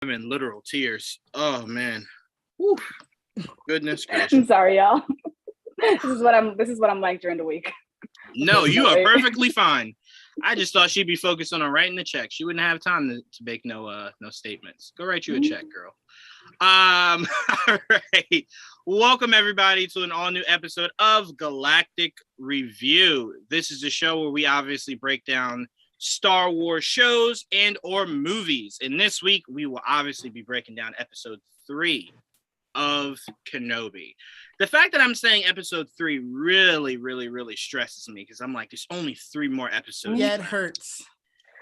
in literal tears. Oh man. Whew. Goodness gracious. I'm sorry, y'all. This is what I'm like during the week. No, you are perfectly fine. I just thought she'd be focused on writing the check. She wouldn't have time to make no statements. Go write you a check, girl. All right. Welcome everybody to an all-new episode of Galactic Review. This is a show where we obviously break down Star Wars shows and or movies. And this week we will obviously be breaking down episode 3 of Kenobi. The fact that I'm saying episode 3 really stresses me because I'm like, there's only 3 more episodes. Yeah, it hurts.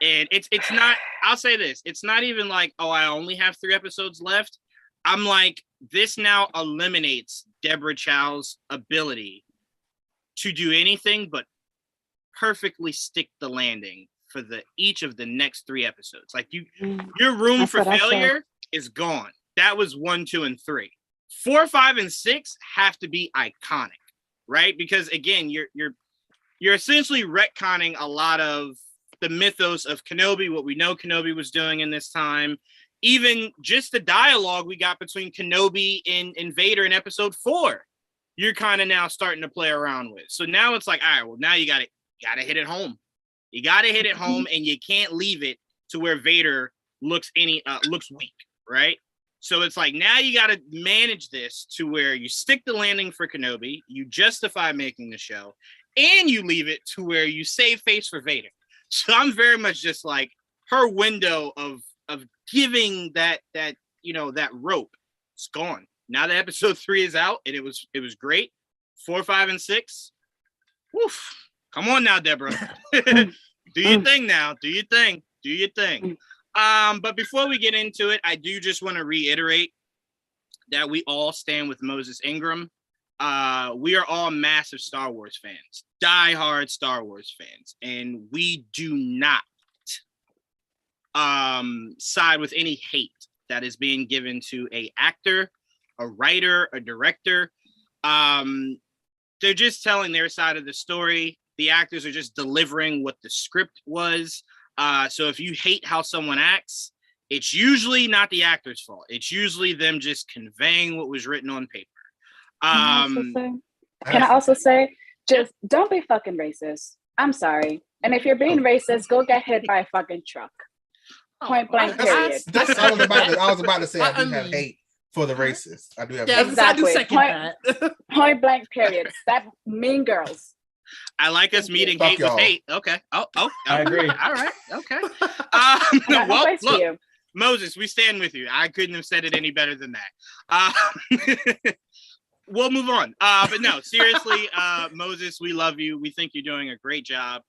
And it's not, I'll say this, it's not even like, oh, I only have 3 episodes left. I'm like, this now eliminates Deborah Chow's ability to do anything but perfectly stick the landing for each of the next 3 episodes. Like your room That's for failure is gone. That was 1, 2, and 3. 4, 5, and 6 have to be iconic, right? Because again, you're essentially retconning a lot of the mythos of Kenobi, what we know Kenobi was doing in this time. Even just the dialogue we got between Kenobi and Vader in episode 4, you're kind of now starting to play around with. So now it's like, all right, well, now you gotta hit it home. You gotta hit it home, and you can't leave it to where Vader looks weak, right? So it's like, now you got to manage this to where you stick the landing for Kenobi, you justify making the show, and you leave it to where you save face for Vader. So I'm very much just like, her window of giving that rope, it's gone. Now that episode 3 is out, and it was great. 4, 5, and 6. Woof. Come on now, Deborah. Do your thing now. Do your thing. Do your thing. But before we get into it, I do just want to reiterate that we all stand with Moses Ingram. We are all massive Star Wars fans, diehard Star Wars fans, and we do not side with any hate that is being given to an actor, a writer, a director. They're just telling their side of the story. The actors are just delivering what the script was. So if you hate how someone acts, it's usually not the actor's fault. It's usually them just conveying what was written on paper. Can I also say, just don't be fucking racist. I'm sorry. And if you're being racist, go get hit by a fucking truck. Point blank, period. I was about to say, I do have hate for the racists. I do have hate. Exactly. I do second that. Point blank, period. That Mean Girls. I like us meeting hate with hate. Okay. Oh, I agree. All right. Okay. Well, look, Moses, we stand with you. I couldn't have said it any better than that. We'll move on. But no, seriously, Moses, we love you. We think you're doing a great job.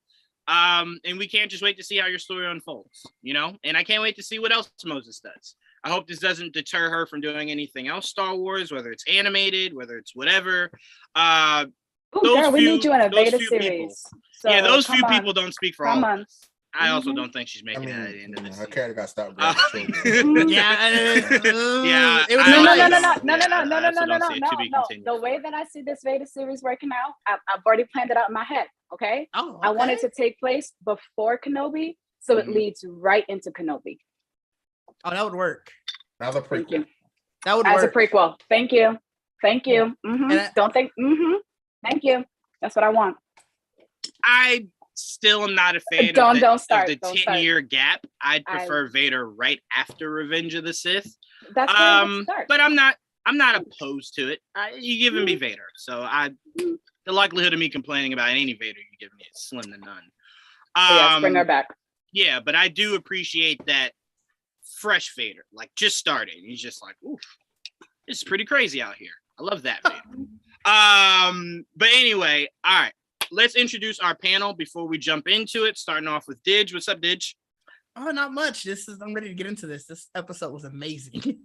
And we can't just wait to see how your story unfolds, and I can't wait to see what else Moses does. I hope this doesn't deter her from doing anything else Star Wars, whether it's animated, whether it's whatever. We need you in a Vader series. So, yeah, those few people don't speak for all of us. I also Mm-hmm. don't think she's making it at the end of this. Her character got stopped. Yeah. No. The way that I see this Vader series working out, I've already planned it out in my head. Okay. Oh, okay. I want it to take place before Kenobi, so it leads right into Kenobi. Oh, that would work. Another prequel. Thank you. That would As work. a prequel. Thank you. Mm-hmm. Don't think. Mm-hmm. Thank you. That's what I want. I still am not a fan of the 10-year gap. I'd prefer Vader right after Revenge of the Sith. That's but I'm not opposed to it. You're giving me Vader, so the likelihood of me complaining about any Vader you give me is slim to none. Yes, bring her back. Yeah, but I do appreciate that fresh Vader, like just started. He's just like, oof, it's pretty crazy out here. I love that Vader. But anyway, all right. Let's introduce our panel before we jump into it. Starting off with Didge. What's up, Didge? Oh, not much. I'm ready to get into this. This episode was amazing.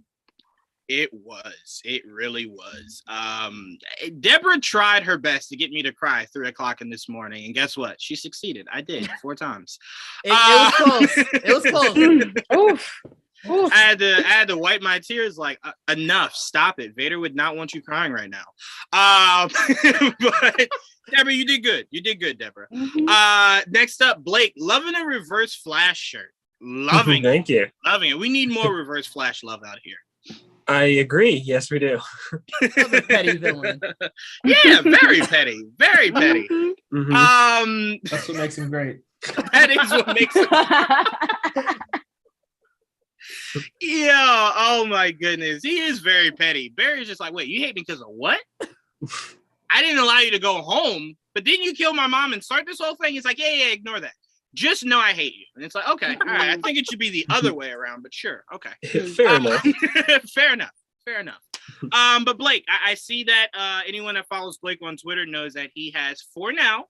It was. It really was. Deborah tried her best to get me to cry 3 o'clock in this morning, and guess what? She succeeded. I did 4 times. It was close. It was close. Oof. I had to wipe my tears. Like, enough. Stop it. Vader would not want you crying right now. But Deborah, you did good. You did good, Deborah. Mm-hmm. Next up, Blake, loving a reverse Flash shirt. Loving Thank you. Loving it. We need more Reverse Flash love out here. I agree. Yes, we do. Another petty villain. Yeah, very petty. Very petty. Mm-hmm. That's what makes him great. That is what makes him. Yeah, oh my goodness. He is very petty. Barry's just like, wait, you hate me because of what? I didn't allow you to go home, but didn't you kill my mom and start this whole thing? He's like, yeah, ignore that. Just know I hate you. And it's like, okay, all right. I think it should be the other way around, but sure. Okay. Fair enough. Fair enough. But Blake, I see that anyone that follows Blake on Twitter knows that he has, for now,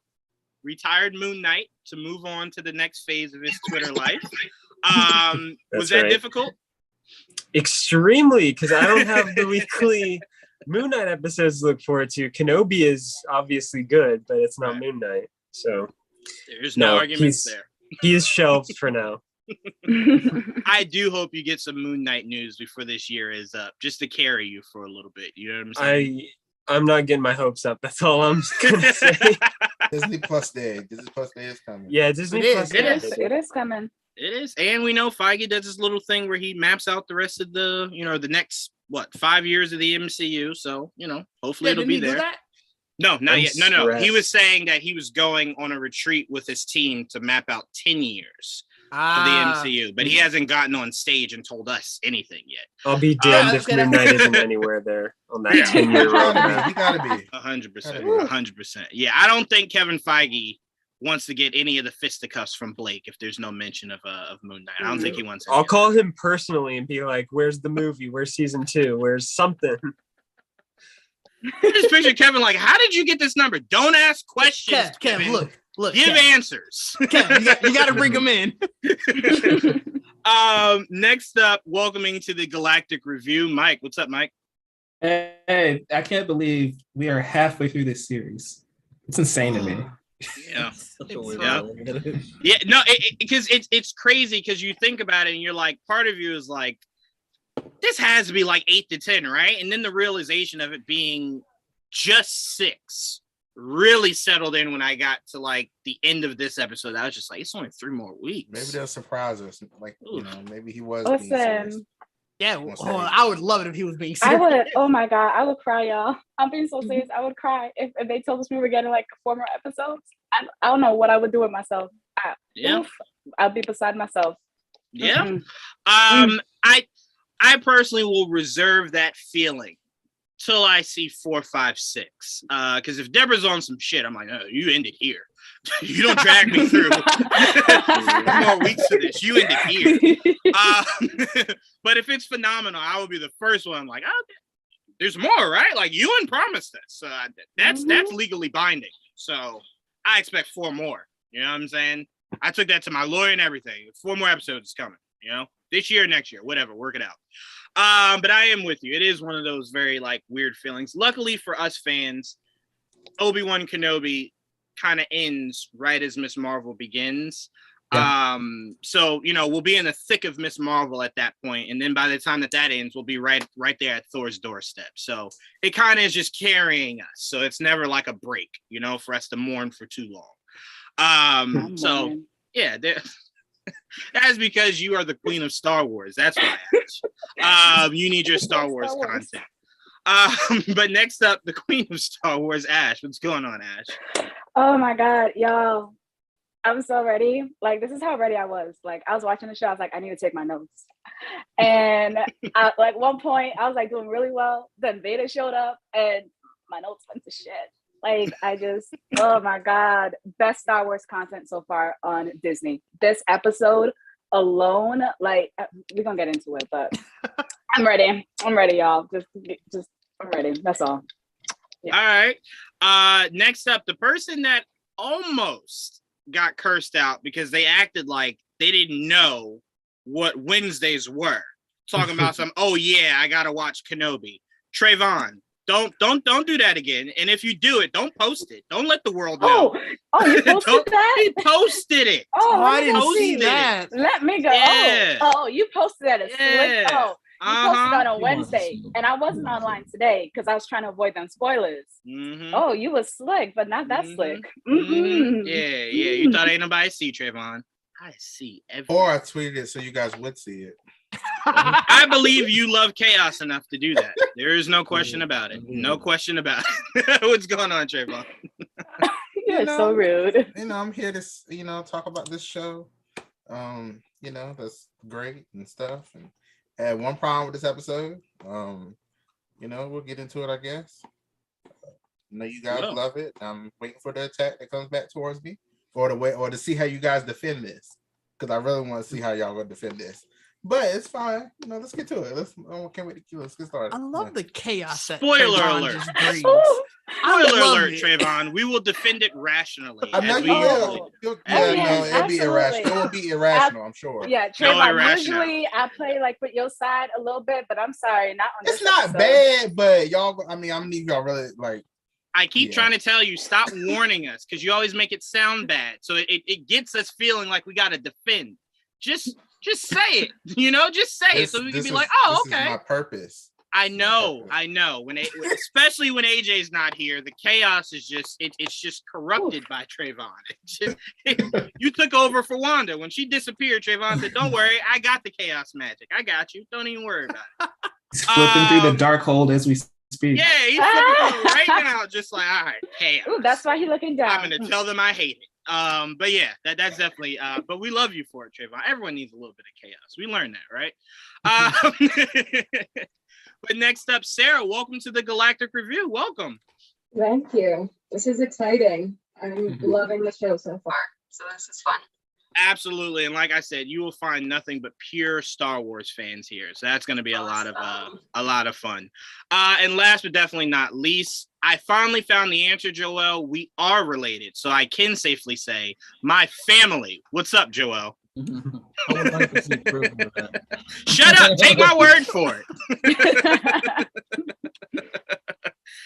retired Moon Knight to move on to the next phase of his Twitter life. Was that difficult? Extremely, because I don't have the weekly Moon Knight episodes to look forward to. Kenobi is obviously good, but it's not Moon Knight. So there's no arguments there. He is shelved for now. I do hope you get some Moon Knight news before this year is up, just to carry you for a little bit. You know what I'm saying? I'm not getting my hopes up. That's all I'm gonna say. Disney Plus Day. Disney Plus Day is coming. Yeah, Disney Plus Day. It is coming. It is. And we know Feige does this little thing where he maps out the rest of the, the next 5 years of the MCU. So, hopefully it'll be there. No, not yet. No. He was saying that he was going on a retreat with his team to map out 10 years of the MCU, but he hasn't gotten on stage and told us anything yet. I'll be damned if Moon Knight isn't anywhere there on that 10-year roadmap. He gotta be. 100%. Yeah, I don't think Kevin Feige wants to get any of the fisticuffs from Blake if there's no mention of Moon Knight. I don't think he wants to. I'll call him personally and be like, where's the movie? Where's season 2? Where's something? I just picture Kevin like, how did you get this number? Don't ask questions. Kevin, look. Give Kev. Answers. Kev, you got to bring them in. Next up, welcoming to the Galactic Review, Mike. What's up, Mike? Hey, I can't believe we are halfway through this series. It's insane to me. Yeah. Yeah, no, because it's crazy because you think about it and you're like, part of you is like, this has to be like 8 to 10, right? And then the realization of it being just 6 really settled in when I got to like the end of this episode. I was just like, it's only 3 more weeks. Maybe they'll surprise us. Like, maybe he was. Listen. Yeah, I would love it if he was being serious. I would. Oh my god, I would cry, y'all. I'm being so serious. I would cry if they told us we were getting like 4 more episodes. I don't know what I would do with myself. I'd be beside myself. Yeah. I personally will reserve that feeling till I see 4, 5, 6. Because if Deborah's on some shit, I'm like, oh, you ended here. You don't drag me through 4 more weeks of this. You ended here. But if it's phenomenal, I will be the first one. I'm like, oh, there's more, right? Like, Ewan promised us. That's legally binding. So I expect 4 more. You know what I'm saying? I took that to my lawyer and everything. 4 more episodes is coming. This year, next year, whatever, work it out. But I am with you. It is one of those very like weird feelings. Luckily for us fans, Obi-Wan Kenobi kind of ends right as Miss Marvel begins. Yeah. So we'll be in the thick of Miss Marvel at that point, and then by the time that ends, we'll be right there at Thor's doorstep. So it kind of is just carrying us. So it's never like a break, for us to mourn for too long. So yeah, that's because you are the queen of Star Wars. That's why you need your Star Wars content. But next up, the queen of Star Wars, Ash. What's going on, Ash? Oh my god, y'all. I'm so ready. Like, this is how ready I was. Like, I was watching the show. I was like, I need to take my notes. And like one point, I was like doing really well. Then Vader showed up and my notes went to shit. Like, oh my God, best Star Wars content so far on Disney. This episode alone, like, we're gonna get into it, but I'm ready. I'm ready, y'all. Just I'm ready. That's all. Yeah. All right. Next up, the person that almost got cursed out because they acted like they didn't know what Wednesdays were. Talking about oh yeah, I gotta watch Kenobi. Trevon. Don't do that again. And if you do it, don't post it. Don't let the world know. Oh, you posted that? He posted it. Oh, I didn't see that. Let me go. Yeah. Oh, you posted that. You posted on a Wednesday, and I wasn't online today because I was trying to avoid them spoilers. Mm-hmm. Oh, you was slick, but not that slick. Mm-hmm. Yeah. You thought ain't nobody see Trevon. I see everything. Or I tweeted it so you guys would see it. I believe you love chaos enough to do that. There is no question about it. No question about it. What's going on, Trevon? You're so rude. I'm here to, talk about this show. That's great and stuff. And I had one problem with this episode. We'll get into it, I guess. I know you guys love it. I'm waiting for the attack that comes back towards me, or to see how you guys defend this, because I really want to see how y'all gonna defend this. But it's fine. Let's get to it. Can't wait to let's get started. I love the chaos. Spoiler alert. Spoiler alert, Trevon. We will defend it rationally. I know you will. It'll be irrational. It will be irrational, I'm sure. Yeah, Trevon, usually I play like with your side a little bit, but I'm sorry, not on this. It's not bad, but y'all, I'm need y'all really like. I keep trying to tell you, stop warning us, because you always make it sound bad. So it gets us feeling like we got to defend. Just say it, just say it, so we can be like, oh, okay. This is my purpose. I know. Especially when AJ's not here, the chaos is it's just corrupted by Trevon. You took over for Wanda when she disappeared. Trevon said, "Don't worry, I got the chaos magic. I got you. Don't even worry about it." He's flipping through the dark hold as we speak. Yeah, he's flipping through right now, just like, all right, chaos. Ooh, that's why he's looking down. I'm gonna tell them I hate it. But yeah, that's definitely but we love you for it, Trevon. Everyone needs a little bit of chaos. We learned that, right? But next up, Sarah, welcome to the Galactic Review. Welcome. Thank you. This is exciting. I'm loving the show so far. So this is fun. Absolutely. And like I said, you will find nothing but pure Star Wars fans here. So that's going to be a lot of fun. And last but definitely not least, I finally found the answer, Joel. We are related. So I can safely say my family. What's up, Joel? I would like to see proof of that. Shut up. Take my word for it.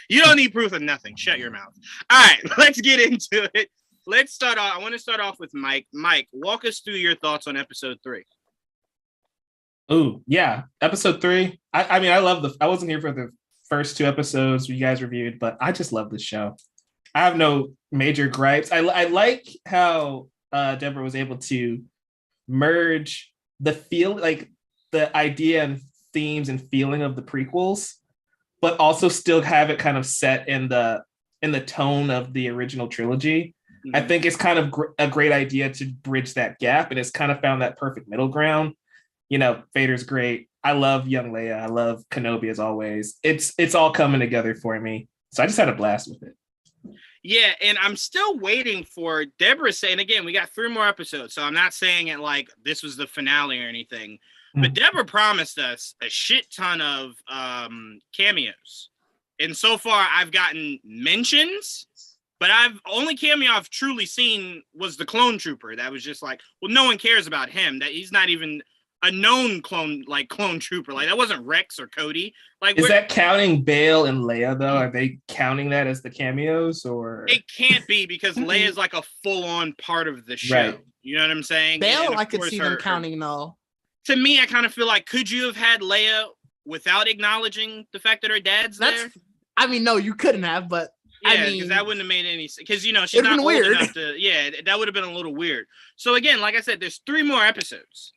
You don't need proof of nothing. Shut your mouth. All right, let's get into it. Let's start off. I want to start off with Mike. Mike, walk us through your thoughts on episode 3. Oh, yeah. Episode 3. I mean, I love I wasn't here for the first 2 episodes you guys reviewed, but I just love this show. I have no major gripes. I like how Deborah was able to merge the idea and themes and feeling of the prequels, but also still have it kind of set in the tone of the original trilogy. I think it's kind of a great idea to bridge that gap, and it's kind of found that perfect middle ground. Vader's great. I love young Leia. I love Kenobi as always. It's all coming together for me. So I just had a blast with it. Yeah, and I'm still waiting for Deborah saying, again, we got 3 more episodes, so I'm not saying it like this was the finale or anything, but Deborah promised us a shit ton of cameos. And so far, I've gotten mentions, but only cameo I've truly seen was the clone trooper. That was just like, well, no one cares about him. That he's not even a known clone trooper. Like, that wasn't Rex or Cody. Like, is that counting Bale and Leia though? Are they counting that as the cameos, or it can't be, because Leia is like a full-on part of the show. Right. You know what I'm saying? Bale, I could see them counting though. To me, I kind of feel like, could you have had Leia without acknowledging the fact that her dad's there? I mean, no, you couldn't have, but yeah, because that wouldn't have made any sense. Because she's not old enough to. Yeah, that would have been a little weird. So again, like I said, there's 3 more episodes,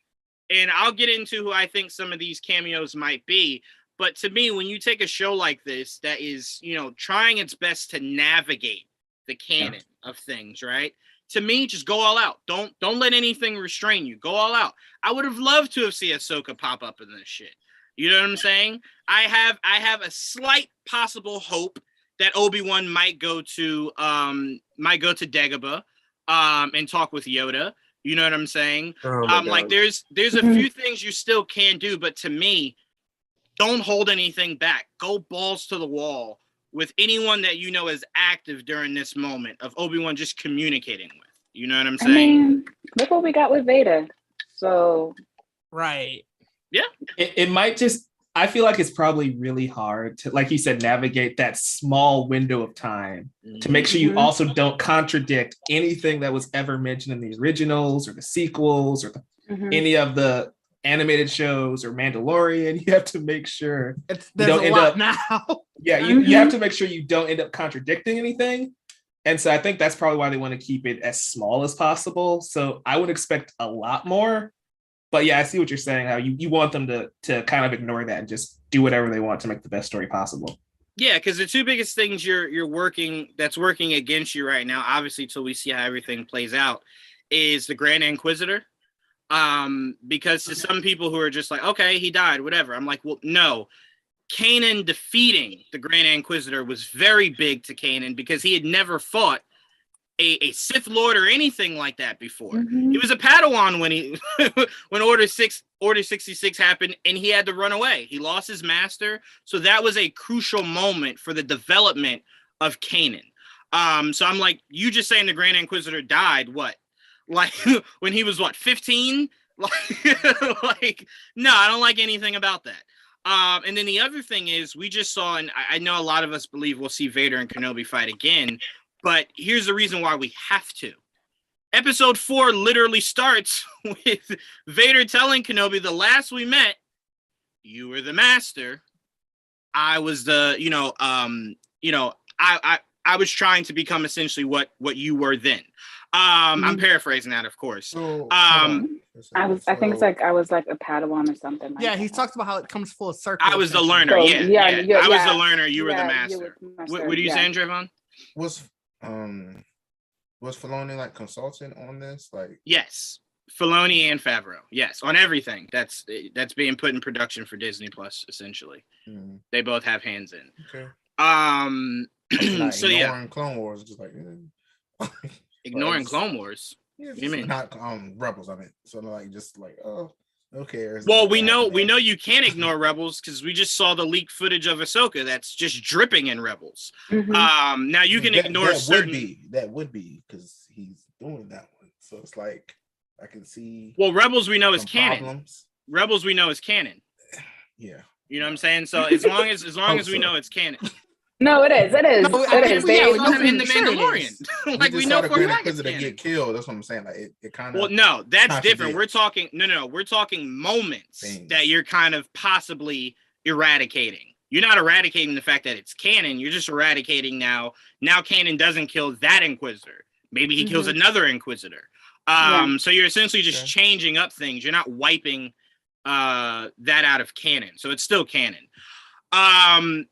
and I'll get into who I think some of these cameos might be. But to me, when you take a show like this that is, trying its best to navigate the canon of things, right? To me, just go all out. Don't let anything restrain you. Go all out. I would have loved to have seen Ahsoka pop up in this shit. You know what I'm saying? I have a slight possible hope that Obi-Wan might go to Dagobah and talk with Yoda. You know what I'm saying? Like there's a few things you still can do, but to me, don't hold anything back. Go balls to the wall with anyone that you know is active during this moment of Obi-Wan just communicating with. You know what I'm saying? I mean, look what we got with Vader. So right. Yeah. It might just, I feel like it's probably really hard to, like you said, navigate that small window of time to make sure you also don't contradict anything that was ever mentioned in the originals or the sequels or any of the animated shows or Mandalorian. You have to make sure there's a lot now. Yeah, you have to make sure you don't end up contradicting anything. And so I think that's probably why they want to keep it as small as possible. So I would expect a lot more. But yeah, I see what you're saying, how you want them to kind of ignore that and just do whatever they want to make the best story possible. Yeah, because the two biggest things you're working against you right now, obviously till we see how everything plays out, is the Grand Inquisitor. Because to some people who are just like, okay, he died, whatever. I'm like, well, no. Kanan defeating the Grand Inquisitor was very big to Kanan because he had never fought a Sith Lord or anything like that before. Mhm. He was a Padawan when he when Order 66 happened and he had to run away. He lost his master. So that was a crucial moment for the development of Kanan. So I'm like, you just saying the Grand Inquisitor died, what? Like when he was what, 15? Like, no, I don't like anything about that. And then the other thing is we just saw, and I know a lot of us believe we'll see Vader and Kenobi fight again, but here's the reason why we have to. Episode 4 literally starts with Vader telling Kenobi, the last we met, you were the master. I was the, I was trying to become essentially what you were then. I'm paraphrasing that, of course. So, I think it's like I was like a Padawan or something. Like Yeah, that. he talks about how it comes full circle. I was the learner. So, Yeah. I was the yeah. learner. You were the Yeah, master. you were the master, What are you yeah. saying, Trevon? Was Filoni like consultant on this? Like, Yes, Filoni and Favreau. Yes, on everything that's being put in production for Disney Plus. Essentially, they both have hands in. okay. So ignoring Clone Wars, just like ignoring Clone Wars. Yeah, What do you mean? Not Rebels. I mean, so like just like, oh, who cares? Well, we know you can't ignore Rebels because we just saw the leaked footage of Ahsoka that's just dripping in Rebels. Mhm. Now you can ignore certain. That would be because he's doing that one. So it's like I can see. Well, Rebels we know is some canon. problems. Rebels we know is canon. Yeah. You know what I'm saying? So as long as we know it's canon. No, it is. It is. No, it I is. mean, yeah, They- we know In the for sure it Mandalorian. Like we just know saw the for a Grand fact it's Inquisitor canon. get killed. That's what I'm saying. Like it kind of. Well, no, that's different. contradicts We're talking we're talking moments things. that you're kind of possibly eradicating. You're not eradicating the fact that it's canon. You're just eradicating now canon doesn't kill that Inquisitor. Maybe he kills another Inquisitor. So you're essentially just changing up things. You're not wiping that out of canon. So it's still canon.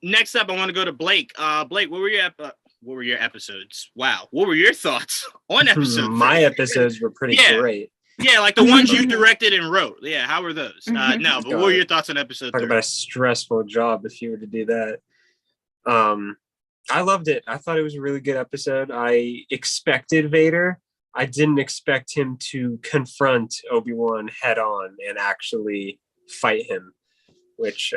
Next up, I want to go to Blake. Blake, what were your episodes? Wow, what were your thoughts on episode? My episodes were pretty great. Yeah, like the ones you directed and wrote. Yeah, how were those? No, but what were your thoughts on episode Talk 3? about a stressful job if you were to do that. I loved it. I thought it was a really good episode. I expected Vader. I didn't expect him to confront Obi-Wan head on and actually fight him, which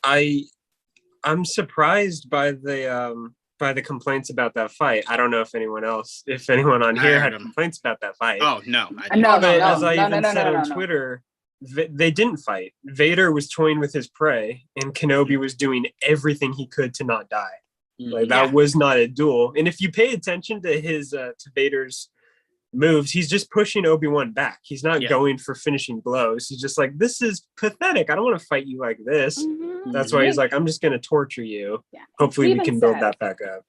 I'm surprised by the complaints about that fight. I don't know if anyone on here had complaints about that fight. Oh no, As I even said on Twitter, they didn't fight. Vader was toying with his prey, and Kenobi was doing everything he could to not die. Like that was not a duel. And if you pay attention to his to Vader's moves, he's just pushing Obi-Wan back. He's not going for finishing blows. He's just like, this is pathetic. I don't want to fight you like this. That's why he's like, I'm just going to torture you. Yeah. Hopefully we can build that back up.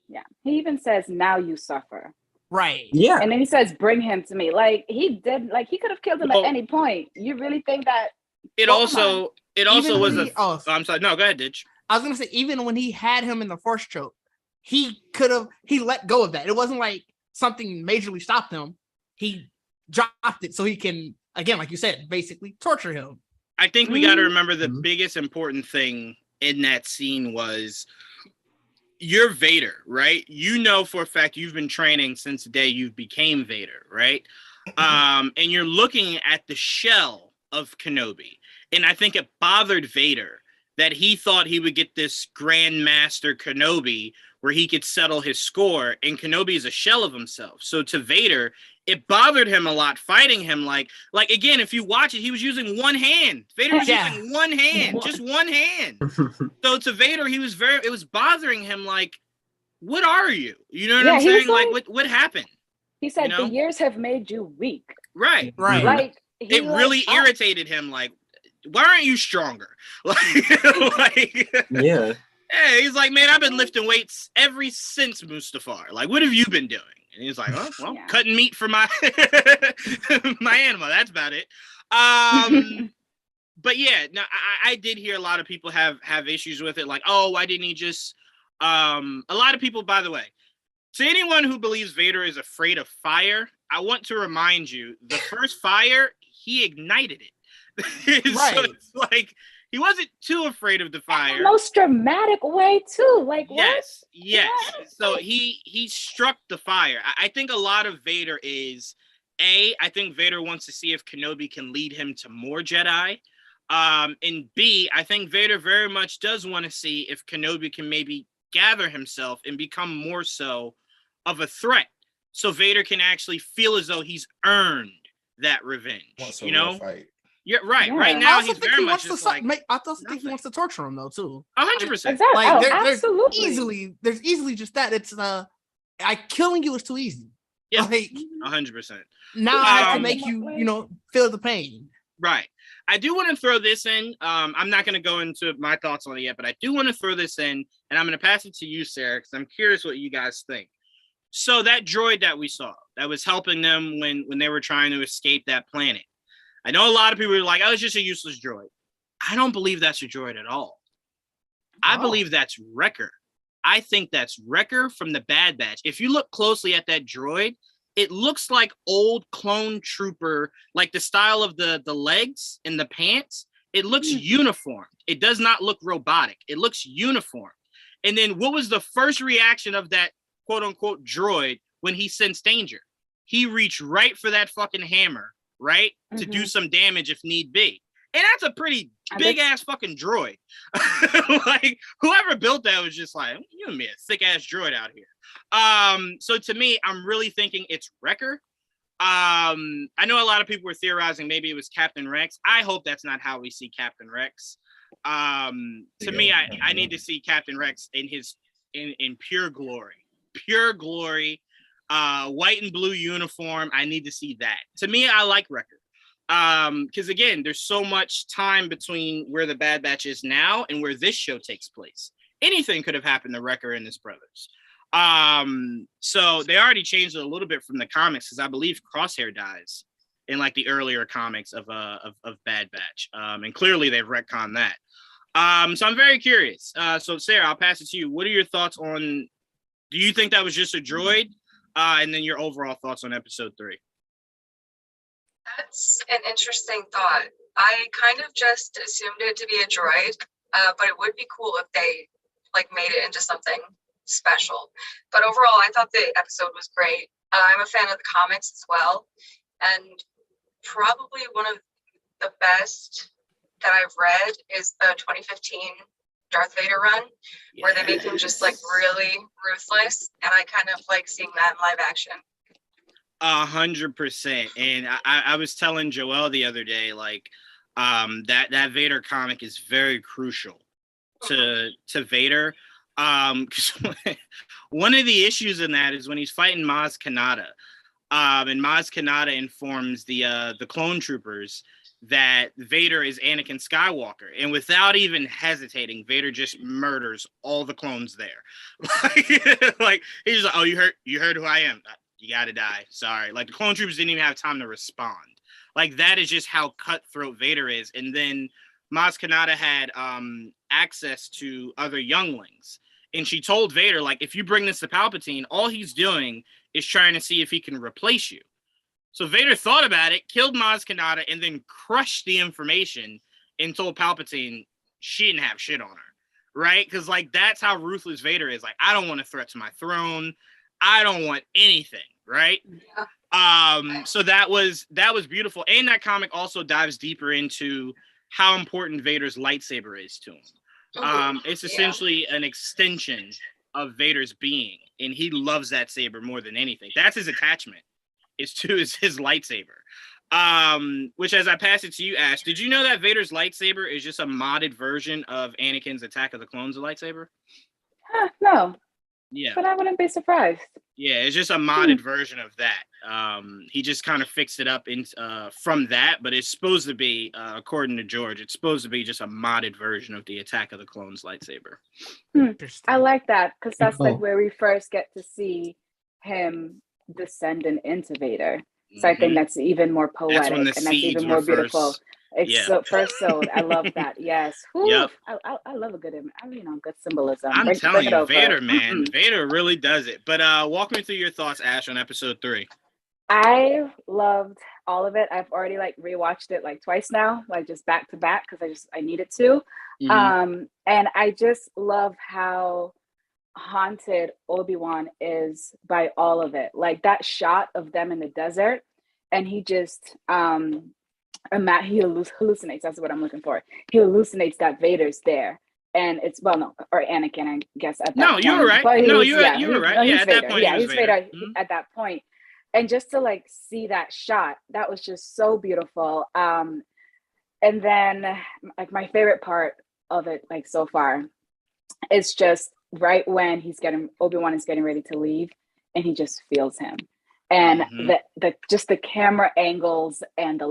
Yeah. He even says, now you suffer. Right. Yeah. And then he says, bring him to me. Like he did, like he could have killed him at any point. You really think that? It also was I'm sorry. No, go ahead, Didge. I was gonna say, even when he had him in the Force choke, he let go of that. It wasn't like something majorly stopped him. He dropped it so he can, again, like you said, basically torture him. I think we got to remember the biggest important thing in that scene was you're Vader, right? You know for a fact you've been training since the day you became Vader, right? And you're looking at the shell of Kenobi. And I think it bothered Vader that he thought he would get this Grandmaster Kenobi where he could settle his score, and Kenobi is a shell of himself. So to Vader, it bothered him a lot fighting him. Like again, if you watch it, he was using one hand. Vader was using one hand, just one hand. So to Vader, it was bothering him. Like, what are you? You know what I'm saying? Like, what happened? He said, the years have made you weak. Right. Like it really irritated him. Like, why aren't you stronger? Like, yeah. Hey, he's like, man, I've been lifting weights ever since Mustafar. Like, what have you been doing? And he's like, oh, well, cutting meat for my my animal. That's about it. But yeah, no, I did hear a lot of people have issues with it. Like, oh, why didn't he just? A lot of people, by the way, to anyone who believes Vader is afraid of fire, I want to remind you, the first fire, he ignited it. Right. So it's like, he wasn't too afraid of the fire. The most dramatic way too. Like yes, what? yes. So he struck the fire. I think a lot of Vader is I think Vader wants to see if Kenobi can lead him to more Jedi. And B, I think Vader very much does want to see if Kenobi can maybe gather himself and become more so of a threat, so Vader can actually feel as though he's earned that revenge. You know, fight. Yeah, right. Yeah. Right I now also he's think very he much wants just to. like I also think he wants to torture him though too. 100%. Exactly. Like Absolutely. there's easily just that. It's killing you is too easy. Yeah, Like 100%. now I have to make you feel the pain. Right. I do want to throw this in. I'm not going to go into my thoughts on it yet, but I do want to throw this in, and I'm going to pass it to you, Sarah, because I'm curious what you guys think. So that droid that we saw that was helping them when they were trying to escape that planet. I know a lot of people are like, oh, it's just a useless droid. I don't believe that's a droid at all. I believe that's Wrecker. I think that's Wrecker from the Bad Batch. If you look closely at that droid, it looks like old clone trooper, like the style of the legs and the pants. It looks uniform. It does not look robotic. It looks uniform. And then what was the first reaction of that quote unquote droid when he sensed danger? He reached right for that fucking hammer, right? To do some damage if need be. And that's a pretty big ass fucking droid. Like whoever built that was just like, you and me, a thick ass droid out here. So to me, I'm really thinking it's Wrecker. I know a lot of people were theorizing maybe it was Captain Rex. I hope that's not how we see Captain Rex. To me, I need to see Captain Rex in pure glory, white and blue uniform. I need to see that. To me, I like Wrecker. Because again, there's so much time between where the Bad Batch is now and where this show takes place. Anything could have happened to Wrecker and his brothers. So they already changed it a little bit from the comics, because I believe Crosshair dies in like the earlier comics of Bad Batch. And clearly they've retconned that. So I'm very curious. So Sarah, I'll pass it to you. What are your thoughts on, do you think that was just a droid? And then your overall thoughts on episode 3. That's an interesting thought. I kind of just assumed it to be a droid, but it would be cool if they like made it into something special. But overall, I thought the episode was great. I'm a fan of the comics as well, and probably one of the best that I've read is the 2015 Darth Vader run, where they make him just like really ruthless, and I kind of like seeing that in live action. 100%. And I was telling Joelle the other day, like, that Vader comic is very crucial to Vader. Because one of the issues in that is when he's fighting Maz Kanata, and Maz Kanata informs the clone troopers that Vader is Anakin Skywalker, and without even hesitating, Vader just murders all the clones there. Like he's just like, oh, you heard who I am. You gotta die. Sorry. Like the clone troopers didn't even have time to respond. Like that is just how cutthroat Vader is. And then Maz Kanata had access to other younglings. And she told Vader, like, if you bring this to Palpatine, all he's doing is trying to see if he can replace you. So Vader thought about it, killed Maz Kanata, and then crushed the information and told Palpatine she didn't have shit on her. Right? Because, like, that's how ruthless Vader is. Like, I don't want a threat to my throne. I don't want anything. Right? So that was beautiful. And that comic also dives deeper into how important Vader's lightsaber is to him. It's essentially an extension of Vader's being, and he loves that saber more than anything. That's his attachment, is his lightsaber. Which, as I pass it to you, Ash, did you know that Vader's lightsaber is just a modded version of Anakin's Attack of the Clones lightsaber? No. Yeah. But I wouldn't be surprised. Yeah, it's just a modded version of that. He just kind of fixed it up from that, but it's supposed to be, according to George, it's supposed to be just a modded version of the Attack of the Clones lightsaber. I like that because that's like Cool. where we first get to see him descending into Vader. So I think that's even more poetic That's when the and that's seeds even more were beautiful. first. Yeah. So first sewed. I love that. Yes. Whew. Yep. I love a good, good symbolism. I'm Bring telling it you, over. Vader, man. Vader really does it. But walk me through your thoughts, Ash, on episode 3. I loved all of it. I've already like rewatched it like twice now, like just back to back because I needed to. And I just love how haunted Obi-Wan is by all of it. Like that shot of them in the desert, and he just he hallucinates. That's what I'm looking for. He hallucinates that Vader's there. And it's or Anakin, I guess at that point. You were right. But You were right. He's At Vader. that point, he was Vader. At that point. And just to like see that shot, that was just so beautiful. And then like my favorite part of it, like so far, is just right when Obi-Wan is getting ready to leave, and he just feels him. And the camera angles and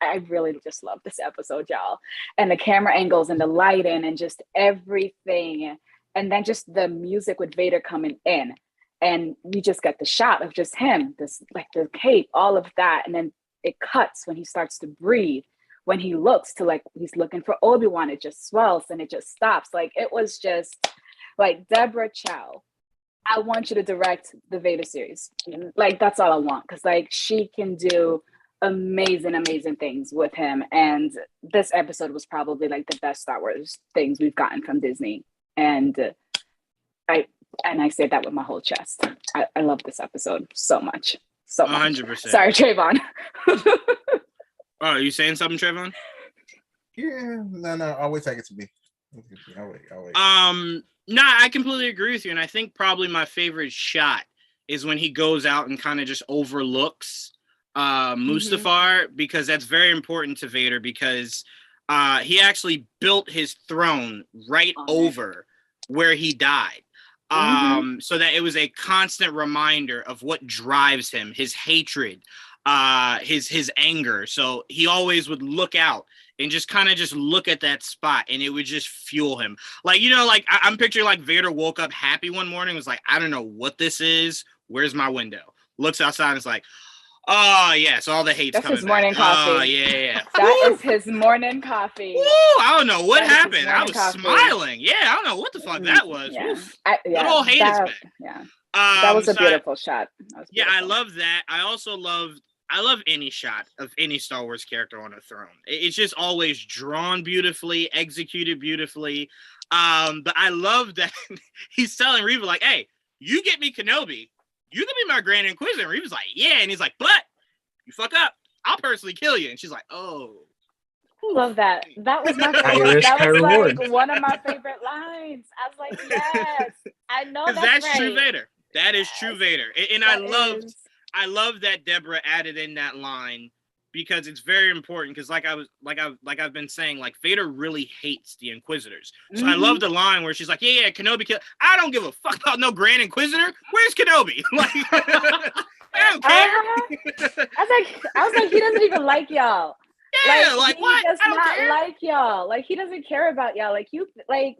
I really just love this episode, y'all. And the camera angles and the lighting and just everything, and then just the music with Vader coming in, and we just get the shot of just him, this like the cape, all of that, and then it cuts when he starts to breathe. When he looks to like he's looking for Obi-Wan, it just swells and it just stops. Like it was just like Deborah Chow. I want you to direct the Vader series. Like that's all I want, because like she can do amazing things with him. And this episode was probably like the best Star Wars things we've gotten from Disney. And I say that with my whole chest. I love this episode so much. So much. 100%. Sorry, Trevon. Oh, are you saying something, Trevon? Yeah, no, always take it to me. Always. No, I completely agree with you. And I think probably my favorite shot is when he goes out and kind of just overlooks Mustafar, because that's very important to Vader, because he actually built his throne right over where he died. So that it was a constant reminder of what drives him, his hatred, his anger. So he always would look out and just kind of just look at that spot, and it would just fuel him. Like, like I'm picturing like Vader woke up happy one morning, was like, I don't know what this is. Where's my window? Looks outside and is like, oh yes, all the hate's coming his morning back. coffee. Oh yeah. That is his morning coffee. Woo, I don't know what happened. I was coffee. Smiling. Yeah, I don't know what the fuck that was. Yeah. The whole hate is back. Yeah. That was a beautiful shot. I love that. I also love any shot of any Star Wars character on a throne. It's just always drawn beautifully, executed beautifully. But I love that he's telling Reva, like, hey, you get me Kenobi, you can be my Grand Inquisitor. And Reva's like, yeah. And he's like, but you fuck up, I'll personally kill you. And she's like, oh. I love that. That was my favorite. That was like one of my favorite lines. I was like, yes, I know that's right. True Vader. That is true Vader. And I love that Deborah added in that line, because it's very important, because I've been saying, like, Vader really hates the Inquisitors. So I love the line where she's like, yeah, Kenobi kill. I don't give a fuck about no Grand Inquisitor. Where's Kenobi? Like, I don't care. I was like, he doesn't even like y'all. Yeah, like he what? does I don't not care. like y'all. Like, he doesn't care about y'all. Like, you, like,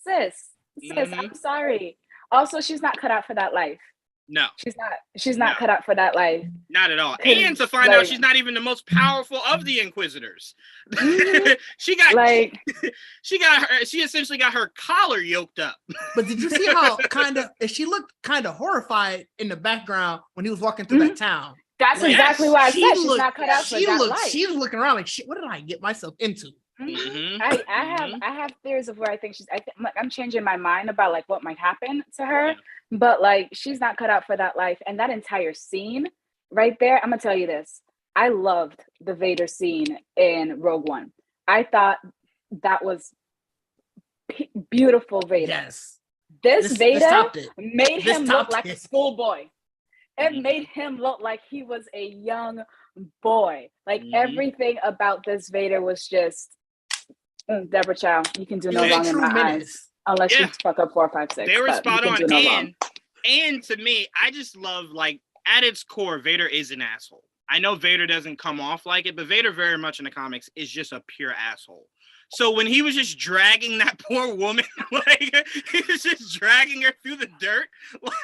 sis, I'm sorry. Also, she's not cut out for that life. No, she's not cut out for that life. Not at all. And to find out she's not even the most powerful of the Inquisitors. she essentially got her collar yoked up. But did you see how she looked kind of horrified in the background when he was walking through that town? That's exactly why I said she's not cut out for that life. She was looking around like, shit, what did I get myself into? I have theories of where I think I'm changing my mind about like what might happen to her, but like she's not cut out for that life. And that entire scene right there, I'm gonna tell you this, I loved the Vader scene in Rogue One. I thought that was beautiful Vader. Yes, this Vader made him look like a schoolboy. It made him look like he was a young boy. Like everything about this Vader was just Deborah Chow, you can do no wrong in my eyes. Unless you fuck up 4, 5, 6. They were spot on. No and to me, I just love, like, at its core, Vader is an asshole. I know Vader doesn't come off like it, but Vader very much in the comics is just a pure asshole. So when he was just dragging that poor woman, like, he was just dragging her through the dirt,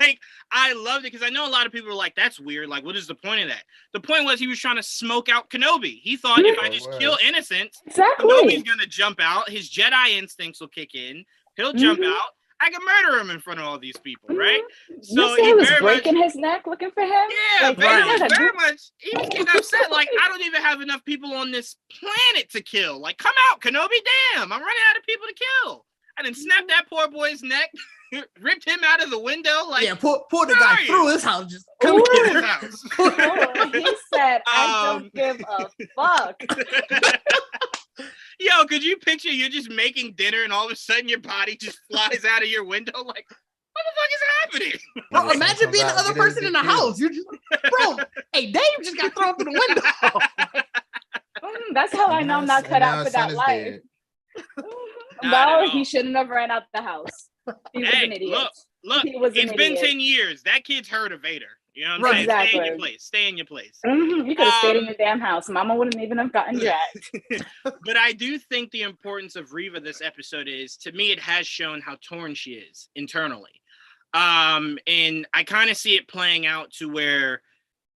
like, I loved it, because I know a lot of people are like, that's weird. Like, what is the point of that? The point was he was trying to smoke out Kenobi. He thought, if I just kill innocents, Kenobi's going to jump out. His Jedi instincts will kick in. He'll jump out. I can murder him in front of all these people, right? So he was breaking his neck looking for him. Yeah, like, Vader was very much. He was getting upset. Like, I don't even have enough people on this planet to kill. Like, come out, Kenobi! Damn, I'm running out of people to kill. I didn't snap that poor boy's neck, ripped him out of the window. Like, pull the guy through his house. Just come get his house. He said, "I don't give a fuck." Yo, could you picture you're just making dinner and all of a sudden your body just flies out of your window? Like, what the fuck is happening? Bro, imagine being the other person in the house. You're just, bro, hey, Dave just got thrown through the window. That's how I know I'm not cut out for that life. No, he shouldn't have ran out the house. He was an idiot. Look, it's been 10 years. That kid's heard of Vader. You know what I'm saying? Exactly. Stay in your place. Stay in your place. You could have stayed in your damn house. Mama wouldn't even have gotten dragged. But I do think the importance of Reva this episode is, to me, it has shown how torn she is internally. And I kind of see it playing out to where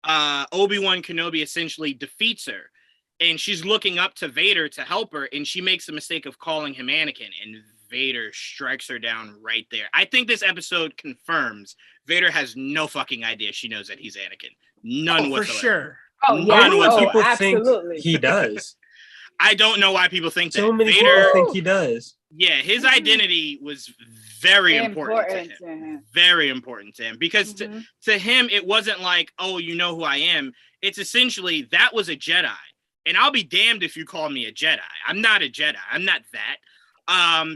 Obi-Wan Kenobi essentially defeats her. And she's looking up to Vader to help her. And she makes the mistake of calling him Anakin. And Vader strikes her down right there. I think this episode confirms Vader has no fucking idea she knows that he's Anakin. None whatsoever. For sure. None whatsoever. People think he does. I don't know why people think that. So many Vader, people think he does. Yeah, his identity was very important to him. Very important to him. Because to him, it wasn't like, oh, you know who I am. It's essentially, that was a Jedi. And I'll be damned if you call me a Jedi. I'm not a Jedi. I'm not that.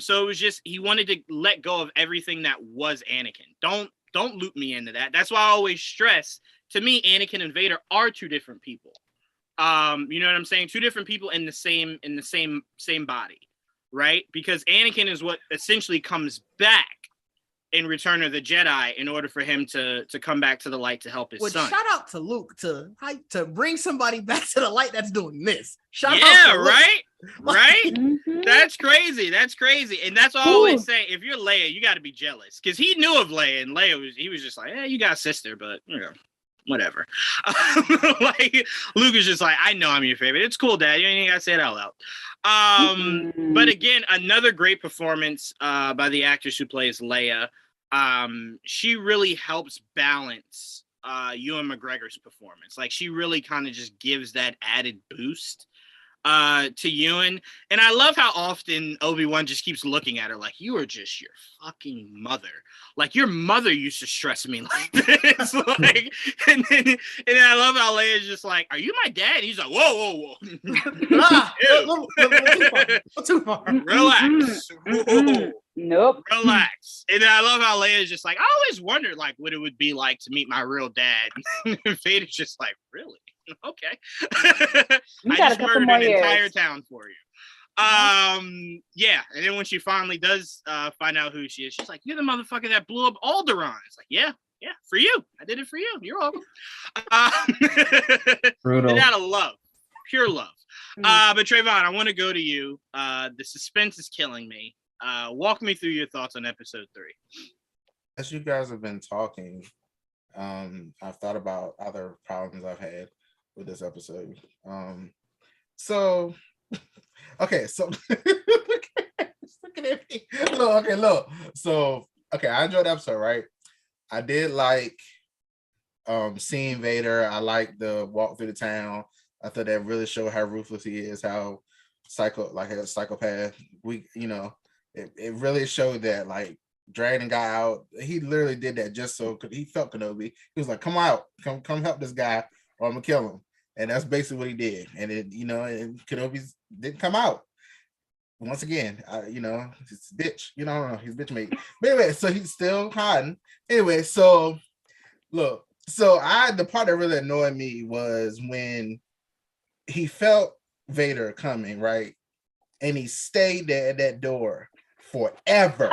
So it was just, he wanted to let go of everything that was Anakin. Don't loop me into that. That's why I always stress, to me, Anakin and Vader are two different people. You know what I'm saying? Two different people in the same body, right? Because Anakin is what essentially comes back in Return of the Jedi in order for him to come back to the light to help his son. Shout out to Luke to bring somebody back to the light that's doing this. Shout out to Luke. Right? That's crazy. And that's all I always say. If you're Leia, you got to be jealous, because he knew of Leia, and he was just like, you got a sister, but you know, whatever. Like, Luke is just like, I know I'm your favorite. It's cool, Dad. You ain't got to say it out loud. But again, another great performance by the actress who plays Leia. She really helps balance Ewan McGregor's performance. Like, she really kind of just gives that added boost to Ewan. And I love how often Obi-Wan just keeps looking at her like, you are just your fucking mother. Like, your mother used to stress me like this. Like, and then I love how Leia's just like, are you my dad? And he's like, whoa. Too far. Relax. Nope. Relax. And then I love how Leia's just like, I always wondered like what it would be like to meet my real dad. And Vader's just like, really? Okay. I just murdered an entire town for you. Yeah. And then when she finally does find out who she is, she's like, you're the motherfucker that blew up Alderaan. It's like, yeah, for you. I did it for you. You're welcome. Brutal. Out of love. Pure love. But Trevon, I want to go to you. The suspense is killing me. Walk me through your thoughts on episode 3. As you guys have been talking, I've thought about other problems I've had with this episode. So looking at me. Look. So, I enjoyed the episode, right? I did like seeing Vader. I like the walk through the town. I thought that really showed how ruthless he is, how a psychopath. It really showed that, like, dragging a guy out. He literally did that just so he felt Kenobi. He was like, come out, come help this guy, or I'm gonna kill him. And that's basically what he did. And and Kenobi didn't come out. Once again, it's bitch. I don't know, he's bitch mate. But anyway, so he's still hiding. Anyway, so look, the part that really annoyed me was when he felt Vader coming, right? And he stayed there at that door forever.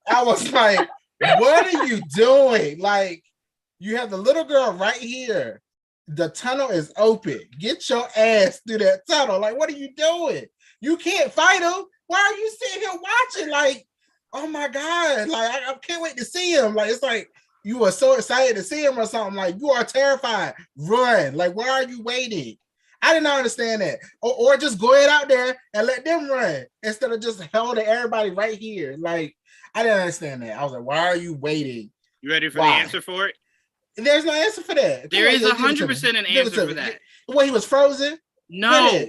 I was like, what are you doing? Like, you have the little girl right here. The tunnel is open. Get your ass through that tunnel. Like, what are you doing? You can't fight him. Why are you sitting here watching? Like, oh my God. Like, I can't wait to see him. Like, it's like you are so excited to see him or something. Like, you are terrified. Run. Like, why are you waiting? I did not understand that. Or just go ahead out there and let them run instead of just holding everybody right here. Like, I didn't understand that. I was like, why are you waiting? You ready for the answer for it? There's no answer for that. There is 100% an answer for that. When he was frozen? No.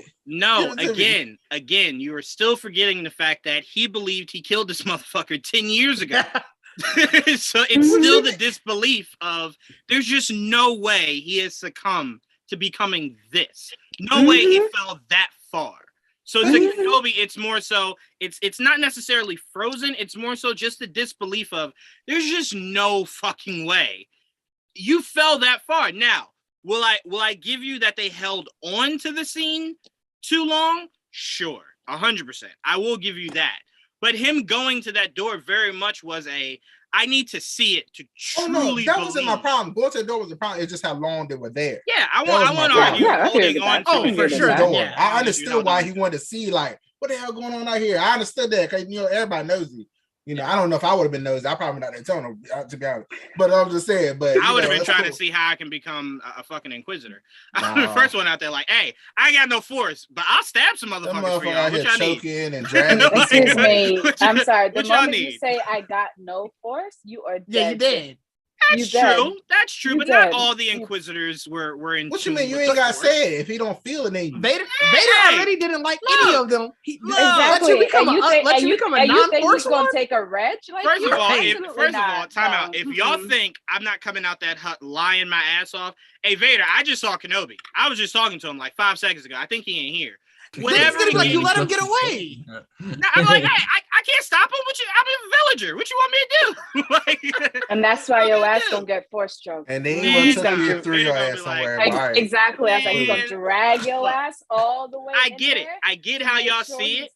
Again, you are still forgetting the fact that he believed he killed this motherfucker 10 years ago. So it's still the disbelief of there's just no way he has succumbed to becoming this. No way he fell that far. So to Kenobi, it's more so, it's not necessarily frozen. It's more so just the disbelief of there's just no fucking way you fell that far. Now, will I give you that they held on to the scene too long? Sure, 100%. I will give you that. But him going to that door very much was I need to see it to truly that wasn't my problem. Going to the door was the problem. It's just how long they were there. Yeah, I want to argue holding on to for sure. Door. I understood why he wanted to see, like, what the hell going on out here. I understood that because, everybody knows you. I don't know if I would have been nosy. I probably not telling them, to be honest. But I'm just saying. But I would have been trying to see how I can become a fucking Inquisitor. I'm the first one out there like, hey, I ain't got no force, but I'll stab some motherfuckers for y'all. What y'all need? And dragging. Excuse me. I'm sorry. The moment you say I got no force, you are dead. Yeah, you did. That's true. That's true. But not all the Inquisitors were in. What you mean? You ain't got to say it if he don't feel it. Then Vader already didn't like any of them. Exactly. Let you become a non-force he's gonna take a reg? Like, first of all, time out. If y'all think I'm not coming out that hut lying my ass off, hey Vader, I just saw Kenobi. I was just talking to him like 5 seconds ago. I think he ain't here. Whatever. Like you let him get away. No, I'm like, hey, I can't stop him. I'm a villager. What you want me to do? And that's why your ass gonna get force stroke. And then he's gonna through your ass somewhere. Exactly. I was like, he's gonna drag your ass all the way. I get it. I get how y'all see it.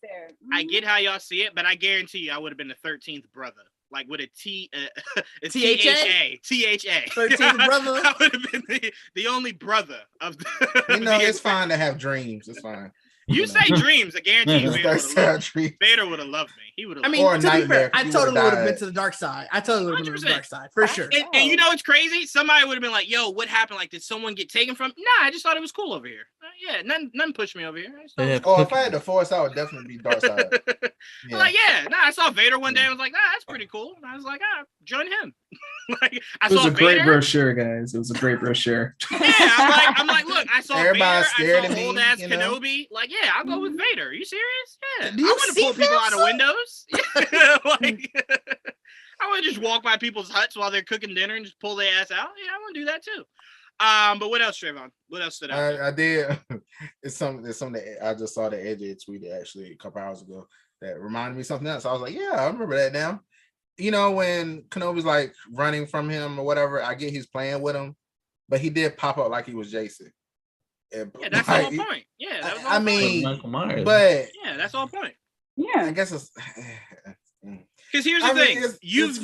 I get how y'all see it, but I guarantee you, I would have been the 13th brother. Like with a T-H-A. 13th brother. I would have been the only brother of the. It's fine to have dreams. It's fine. You say dreams, I guarantee you Vader would have loved me. He would have. I mean, to be fair, I totally would have been to the dark side. I totally would have been to the dark side for sure. And you know it's crazy? Somebody would have been like, "Yo, what happened? Like, did someone get taken from?" Nah, I just thought it was cool over here. Yeah, none pushed me over here. If I had the force, I would definitely be dark side. I saw Vader one day. I was like, that's pretty cool. And I was like, join him. It was a great brochure, guys. It was a great brochure. Yeah, I'm like, look, I saw Everybody's Vader. I saw old ass Kenobi. Like, yeah, I'll go with Vader. Are you serious? Yeah, I want to pull people out of windows. I want to just walk by people's huts while they're cooking dinner and just pull their ass out. Yeah, I want to do that too. But what else, Trevon? What else stood out? I did. It's something that I just saw that AJ tweeted actually a couple hours ago that reminded me of something else. I was like, yeah, I remember that now. When Kenobi's like running from him or whatever, I get he's playing with him, but he did pop up like he was Jason. Yeah, that's the whole point. Yeah, that was I mean, Michael Myers. But yeah, that's the whole point. Yeah, I guess it's because here's the thing: you've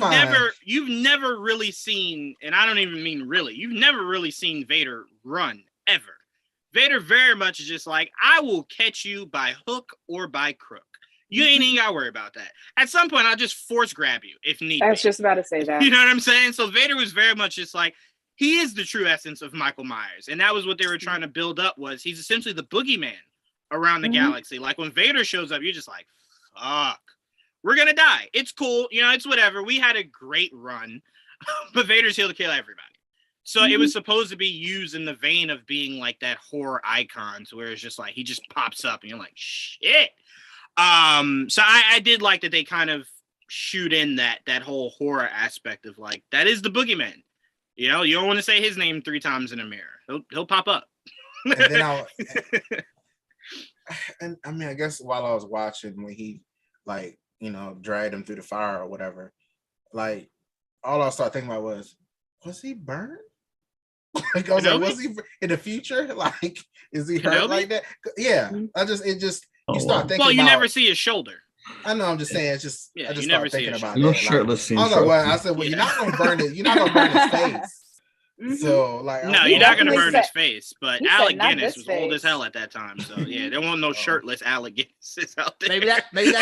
never really seen, and I don't even mean really, you've never really seen Vader run ever. Vader very much is just like, I will catch you by hook or by crook. You ain't even gotta worry about that. At some point, I'll just force grab you if need be. I was just about to say that. You know what I'm saying? So Vader was very much just like, he is the true essence of Michael Myers. And that was what they were trying to build up was he's essentially the boogeyman around the galaxy. Like when Vader shows up, you're just like, fuck, we're gonna die. It's cool. It's whatever. We had a great run, but Vader's here to kill everybody. So it was supposed to be used in the vein of being like that horror icon, to where it's just like, he just pops up and you're like, shit. So I did like that they kind of shoot in that whole horror aspect of like, that is the boogeyman. You don't want to say his name 3 times in a mirror. He'll pop up. And I mean, I guess while I was watching when he like, dragged him through the fire or whatever, like all I started thinking about was he burned? Like I was like, was he in the future? Like, is he hurt like that? Yeah. You start thinking. Well, you never see his shoulder. I know. I'm just saying. It's just Yeah, I just you never started see thinking a about No that. shirtless scene. I was like, well, I said, well, you're not gonna burn it. You're not gonna burn his face. So like, No, okay, you're not gonna definitely burn said- his face. But he said, Alec "Not Guinness this was old as face." hell at that time. So yeah, there wasn't no shirtless Alec Guinness out there. Maybe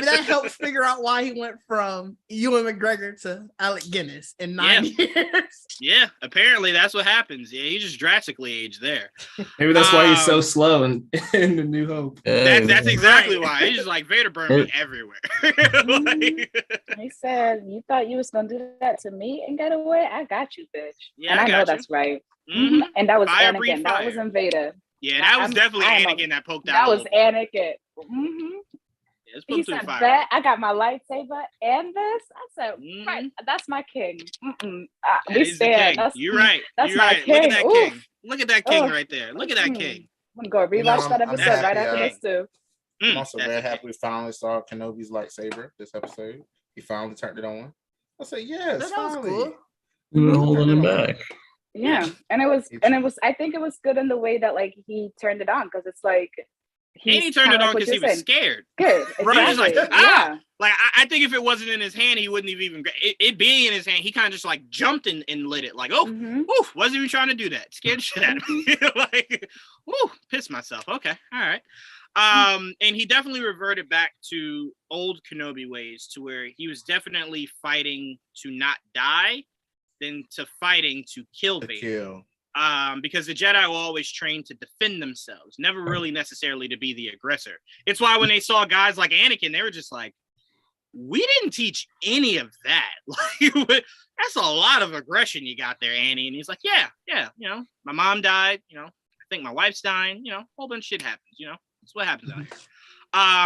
that helps figure out why he went from Ewan McGregor to Alec Guinness in 9 years. Yeah, apparently that's what happens. Yeah, he just drastically aged there. Maybe that's why he's so slow in The New Hope. That's exactly why. He's just like, Vader burned me everywhere. He said, "You thought you was gonna do that to me and get away? I got you, bitch." Yeah, and I know got that's right. Mhm. And that was Fire Anakin. breathe That fire. was Vader. Yeah, that was definitely Anakin that poked out. That was a little. Anakin. Yeah, let's put He him through the said fire. that I got my lightsaber and this. I said, right, that's my king. That We is the stand. king. You're right. That's You're my right. king. Look at that Oof. king. Look at that king Ugh. right there. Look at that king. I'm gonna go rewatch that episode happy, right after this too. I'm also very happy we finally saw Kenobi's lightsaber this episode. He finally turned it on. I said, yes, That was finally. cool. We were holding him back. Yeah, and it was. I think it was good in the way that like he turned it on because it's like And he turned it on because he was scared. Good, Right. He was like, exactly. ah. Like I think if it wasn't in his hand, he wouldn't have even. It being in his hand, he kind of just like jumped and lit it. Like, oh, oof, wasn't even trying to do that. Scared the shit out of me. Like, woo, pissed myself. Okay, all right. And he definitely reverted back to old Kenobi ways, to where he was definitely fighting to not die, than to fighting to kill Vader. Because the Jedi were always trained to defend themselves, never really necessarily to be the aggressor. It's why when they saw guys like Anakin, they were just like, we didn't teach any of that. Like, that's a lot of aggression you got there, Annie. And he's like, yeah, you know, my mom died, you know, I think my wife's dying, you know, a whole bunch of shit happens, you know, that's what happens out here.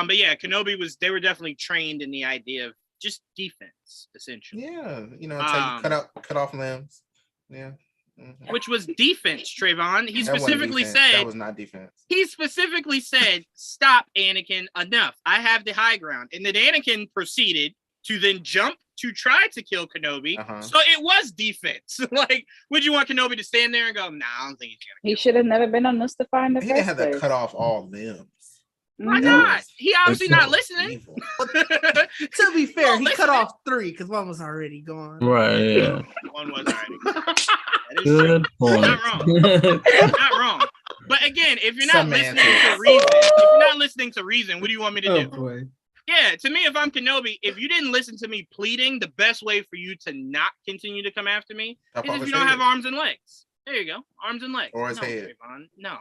But yeah, Kenobi they were definitely trained in the idea of just defense, essentially. Yeah, you know, until you cut off limbs. Yeah. Mm-hmm. Which was defense, Trevon. He specifically said that was not defense. He specifically said, "Stop, Anakin! Enough! I have the high ground." And then Anakin proceeded to then jump to try to kill Kenobi. So it was defense. Like, would you want Kenobi to stand there and go, "Nah, I don't think he's gonna"? He should have never been on Mustafar in the He first didn't have to place. cut off all limbs. Why not? He obviously not listening. To be fair, he cut off 3 because one was already gone. Right, yeah. One was already. Good point. Not wrong. Not wrong. But again, if you're not listening to reason, what do you want me to do? Boy. Yeah, to me, if I'm Kenobi, if you didn't listen to me pleading, the best way for you to not continue to come after me is if you don't have arms and legs. There you go, arms and legs. Or his head. Trayvon, no.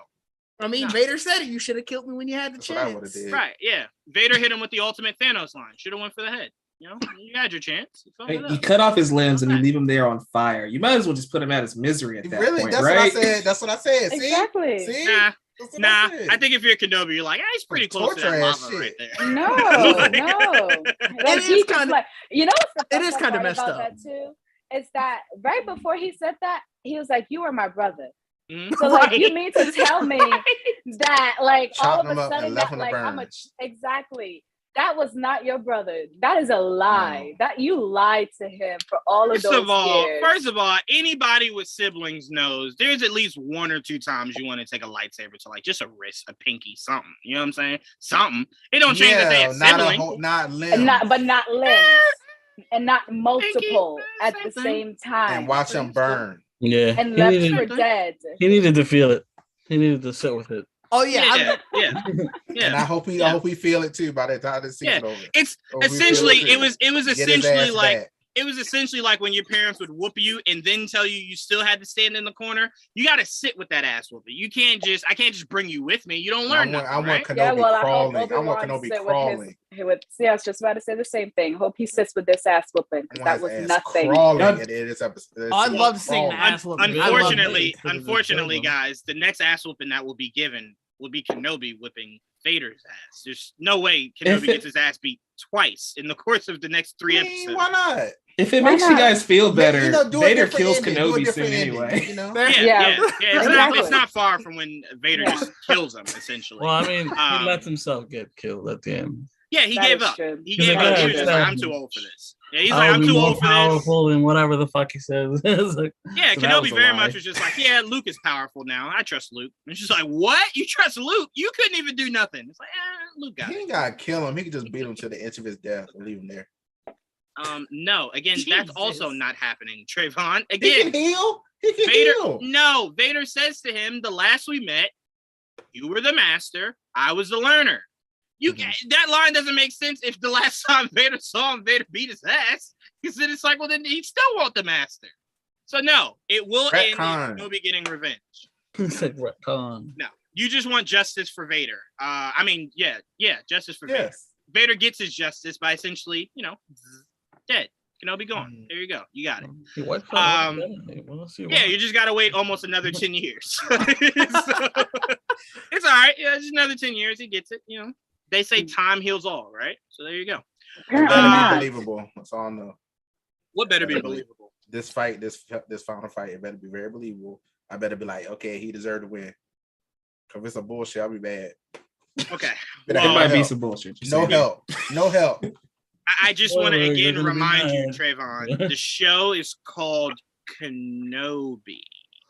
I mean, Vader said it. You should have killed me when you had the chance. Right? Yeah. Vader hit him with the ultimate Thanos line. Should have went for the head. You know, you had your chance. You cut off his limbs and you leave him there on fire. You might as well just put him at his misery at that point, that's right? what I said. That's what I said. See? Exactly. See? Nah. I think if you're Kenobi, you're like, he's pretty close to that lava right there. No. Like, is kind of, you know, it is kind of messed up. That too, is that right before he said that, he was like, "You are my brother." Mm-hmm. So like, you mean to tell me that like all of a sudden left that him like burn. exactly. That was not your brother. That is a lie. That you lied to him for all of those years. First of all, anybody with siblings knows there's at least 1 or 2 times you want to take a lightsaber to like just a wrist, a pinky, something. You know what I'm saying? Something. It don't change that they have siblings. Not limbs. But not limbs. And not multiple at the same time. And watch them burn. Yeah. And left for dead. He needed to feel it. He needed to sit with it. Oh yeah. And I hope he feel it too by the time the season over. It's essentially it was essentially like it was essentially like when your parents would whoop you and then tell you still had to stand in the corner. You got to sit with that ass whooping. I can't just bring you with me. You don't learn nothing. I want Kenobi crawling. I want Kenobi crawling. I was just about to say the same thing. Hope he sits with this ass whooping because that was nothing. I'd love to see the ass whooping. Unfortunately, guys, the next ass whooping that will be given will be Kenobi whipping Vader's ass. There's no way Kenobi gets his ass beat twice in the course of the next 3 episodes. Why not? If it makes you guys feel better, Vader kills Kenobi soon anyway. You know? It's not far from when Vader just kills him, essentially. Well, I mean, he lets himself get killed at the end. Yeah, he gave up. He gave up. He was just like, I'm too old for this. Yeah, he's like, I'm too old for this. Powerful than whatever the fuck he says. Like, Yeah, So that Kenobi was a very lie. much was just like, yeah, Luke is powerful now. I trust Luke. And she's like, what? You trust Luke? You couldn't even do nothing. It's like, Luke got He it. ain't gotta kill him. He could just beat him to the inch of his death and leave him there. No, again, that's also Jesus. not happening, Trevon. He Again, can heal. He can Vader. heal. No, Vader says to him, the last we met, you were the master, I was the learner. That line doesn't make sense if the last time Vader saw him, Vader beat his ass. Because then it's like, well, then he still want the master. So no, it will end in Kenobi getting revenge. it's like retcon. No, you just want justice for Vader. Justice for Vader. Yes. Vader gets his justice by essentially, dead. Kenobi gone. There you go. You got it. He wiped out You just gotta wait almost another 10 years. So, it's all right. Yeah, just another 10 years. He gets it. They say time heals all, right? So there you go. It better be believable. That's all I know. What better be believable? This fight, this final fight, it better be very believable. I better be like, okay, he deserved to win. Cause if it's a bullshit, I'll be bad. Okay. It might be some bullshit. No help. I just want to again remind you, Trevon, the show is called Kenobi.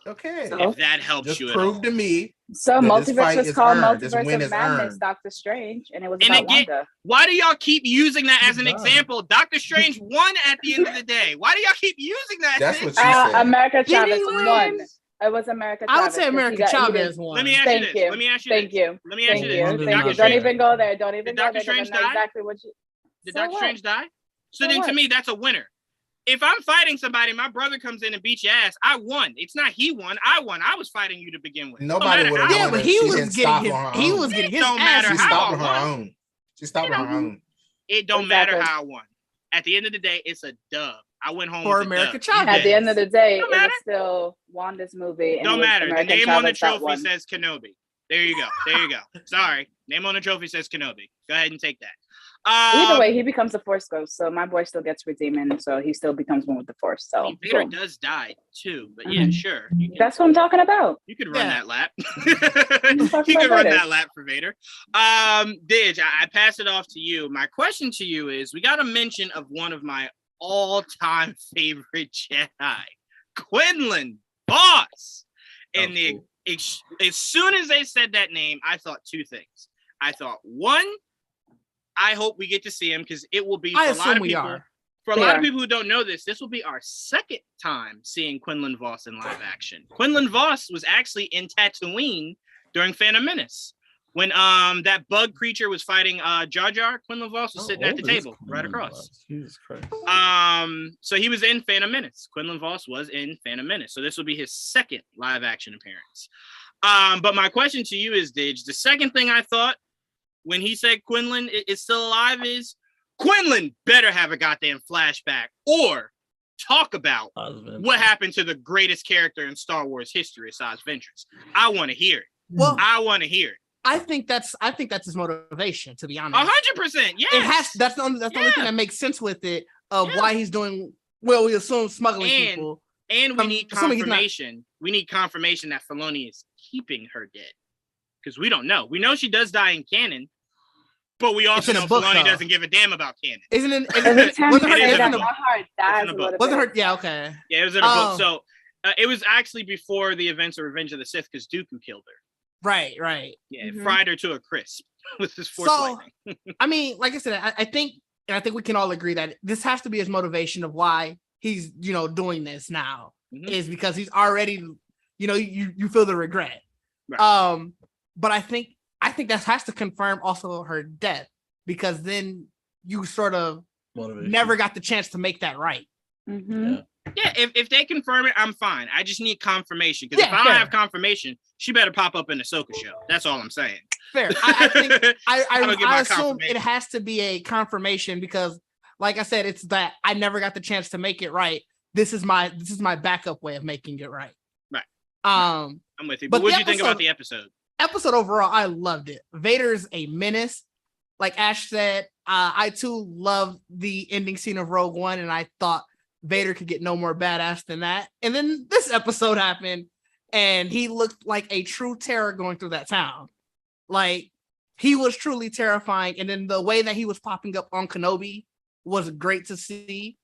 Okay. If that helps Just you prove to me. So that this multiverse fight was is called earned. This Multiverse win of is Madness, earned. Doctor Strange, and it was And about again, Wanda. why do y'all keep using that as an example? Doctor Strange won at the end of the day. Why do y'all keep using that? That's what she said. America Did Chavez he won. win? It was America I Chavez. would say America Chavez won. Let me ask you this. Let me ask you Thank this. you. Let me ask you this. Thank you. Doctor Don't Strange, even go there. Don't even did go Doctor there. Strange Know die? exactly what you. Did So Doctor what? Strange die? So So then to what? me, that's a winner. If I'm fighting somebody, my brother comes in and beats your ass, I won. It's not he won, I won. I was fighting you to begin with. Nobody would have Yeah, won. but if he she was didn't getting stop his on her he own. was getting his Don't ass matter She how stopped I on her won. own. She stopped on her own. It don't matter Exactly. how I won. At the end of the day, it's a dub. I went home For with a America dub. Chavez. At the end of the day, Don't it was matter. still Wanda's movie. And Don't it was matter. American The name on the Chavez that trophy won. says Kenobi. There you go. There you go. Sorry. Name on the trophy says Kenobi. Go ahead and take that. Either way, he becomes a Force ghost, so my boy still gets redeeming, so he still becomes one with the Force. So Vader boom. does die too, but yeah, sure. That's what I'm talking about. You could run Yeah. that lap. talking You about could run Vader. that lap for Vader. Didge, I pass it off to you. My question to you is: we got a mention of one of my all-time favorite Jedi, Quinlan Voss, and as soon as they said that name, I thought two things. I thought one, I hope we get to see him because it will be for I a lot assume of we people. are. For a We lot are. of people who don't know this will be our second time seeing Quinlan Voss in live action. Quinlan Voss was actually in Tatooine during Phantom Menace. When that bug creature was fighting Jar Jar, Quinlan Voss was sitting at the table right across. Jesus Christ. So he was in Phantom Menace. Quinlan Voss was in Phantom Menace. So this will be his second live action appearance. But my question to you is, Didge, the second thing I thought when he said Quinlan is still alive is Quinlan better have a goddamn flashback or talk about what happened to the greatest character in Star Wars history, Asajj Ventress. I want to hear it. Well, I want to hear it. I think that's his motivation, to be honest. 100%. Yes. It has. That's the only thing that makes sense with it of why he's doing. Well, we assume smuggling people. And we need assuming he's not- confirmation. We need confirmation that Filoni is keeping her dead because we don't know. We know she does die in canon, but we also in a know book, Filoni though. doesn't give a damn about canon. Isn't it? Every time Wasn't you her it say is death in that, the my book. heart dies in the a book. little Wasn't bit. her? Yeah. Okay. Yeah, it was in a book. So it was actually before the events of Revenge of the Sith because Dooku killed her. Right. Right. Yeah, it fried her to a crisp with his force So, lightning. I mean, like I said, I think we can all agree that this has to be his motivation of why he's doing this now is because he's already you feel the regret. Right. But I think that has to confirm also her death because then you sort of never got the chance to make that right. Mm-hmm. Yeah, if they confirm it, I'm fine. I just need confirmation because if I don't have confirmation, she better pop up in the Ahsoka show. That's all I'm saying. Fair. I think don't get I my assume confirmation. it has to be a confirmation because, like I said, it's that I never got the chance to make it right. This is my backup way of making it right. Right. I'm with you. But what the do you think about the episode? Episode overall, I loved it. Vader's a menace. Like Ash said, I too loved the ending scene of Rogue One, and I thought Vader could get no more badass than that. And then this episode happened, and he looked like a true terror going through that town. Like, he was truly terrifying. And then the way that he was popping up on Kenobi was great to see.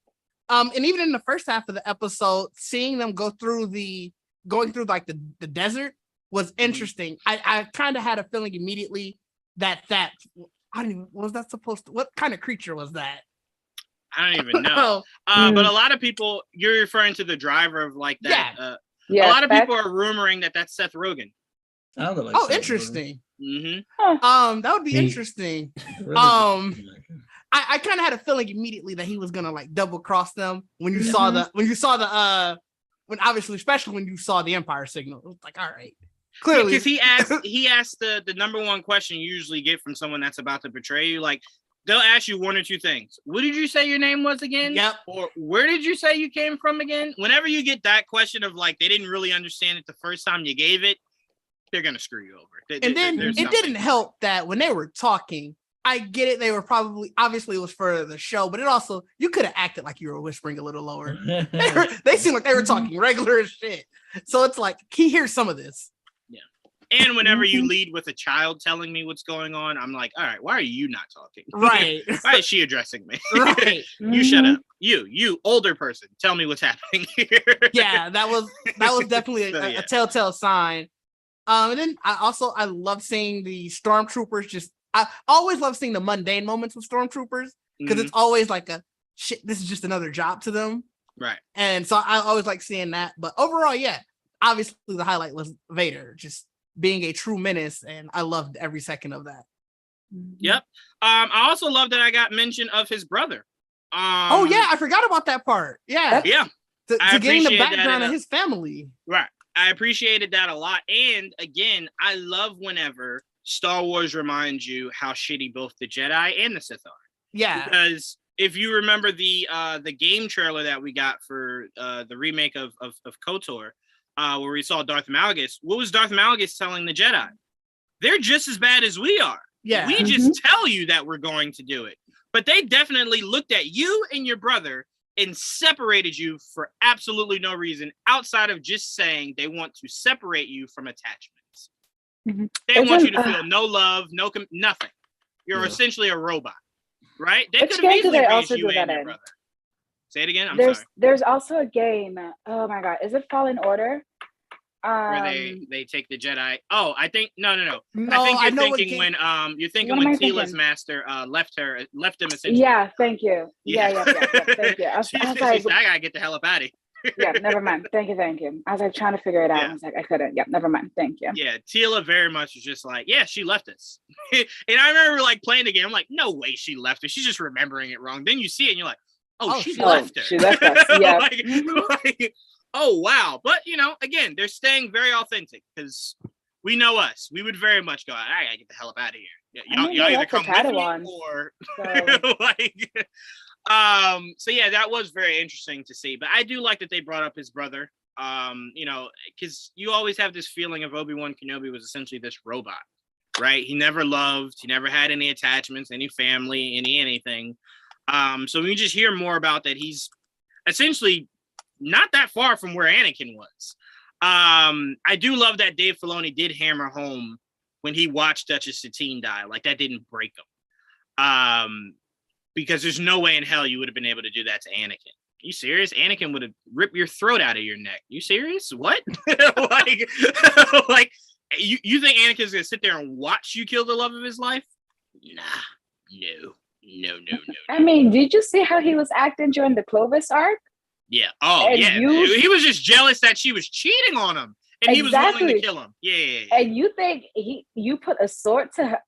And even in the first half of the episode, seeing them going through like the desert was interesting. I kind of had a feeling immediately that I don't even, was that supposed to, what kind of creature was that? I don't even know. But a lot of people, you're referring to the driver of like that. Yeah. A lot of people are rumoring that that's Seth Rogen. Like oh, interesting. Mm-hmm. That would be interesting. I kind of had a feeling immediately that he was gonna like double cross them when you saw when obviously, especially when you saw the Empire signal. It was like, all right. Clearly, because he asked the number one question you usually get from someone that's about to betray you. Like, they'll ask you one or two things. What did you say your name was again? Yep. Or where did you say you came from again? Whenever you get that question of like, they didn't really understand it the first time you gave it, they're going to screw you over. And then it didn't help that when they were talking, I get it. They were obviously it was for the show, but it also, you could have acted like you were whispering a little lower. They seemed like they were talking regular as shit. So it's like, he hears some of this. And whenever you lead with a child telling me what's going on, I'm like, all right, why are you not talking? Right. Why is she addressing me? Right. You shut up. You older person, tell me what's happening here. Yeah, that was definitely a telltale sign. And then I love seeing the stormtroopers I always love seeing the mundane moments with stormtroopers because it's always like shit, this is just another job to them. Right. And so I always like seeing that. But overall, yeah, obviously the highlight was Vader just being a true menace, and I loved every second of that. Yep. I also love that I got mention of his brother. Oh yeah, I forgot about that part. Yeah. Yeah. To getting the background of his family. Right. I appreciated that a lot. And again, I love whenever Star Wars reminds you how shitty both the Jedi and the Sith are. Yeah. Because if you remember the game trailer that we got for the remake of KOTOR, where we saw Darth Malgus, what was Darth Malgus telling the Jedi? They're just as bad as we are. Yeah. We just tell you that we're going to do it. But they definitely looked at you and your brother and separated you for absolutely no reason outside of just saying they want to separate you from attachments. They want you to feel no love, nothing. You're essentially a robot, right? They could have easily raised you and your brother. Say it again. I'm sorry. There's also a game. Oh my god, is it Fallen Order? Where they take the Jedi. Oh, I think no. I think you're thinking when when Tila's master left him essentially. Yeah, thank you. Yeah. Thank you. I was like, I gotta get the hell up out of here. Yeah, never mind. Thank you. I was like trying to figure it out. Yeah. I was like, I couldn't. Yeah, never mind. Thank you. Yeah, Tila very much was just like, yeah, she left us. And I remember like playing the game. I'm like, no way she left us. She's just remembering it wrong. Then you see it and you're like, she left her. She left us. Yeah. like, oh wow. But again, they're staying very authentic because we know us. We would very much go, I gotta get the hell up out of here. Y'all either come with me or so yeah, that was very interesting to see. But I do like that they brought up his brother. Because you always have this feeling of Obi-Wan Kenobi was essentially this robot, right? He never loved, he never had any attachments, any family, anything. So we just hear more about that. He's essentially not that far from where Anakin was. I do love that Dave Filoni did hammer home when he watched Duchess Satine die. Like, that didn't break him. Because there's no way in hell you would have been able to do that to Anakin. You serious? Anakin would have ripped your throat out of your neck. You serious? What? like you think Anakin's gonna sit there and watch you kill the love of his life? Nah, no. I mean, did you see how he was acting during the Clovis arc? Yeah. Oh, and yeah. He was just jealous that she was cheating on him, and he was willing to kill him. Yeah. And you think you put a sword to her?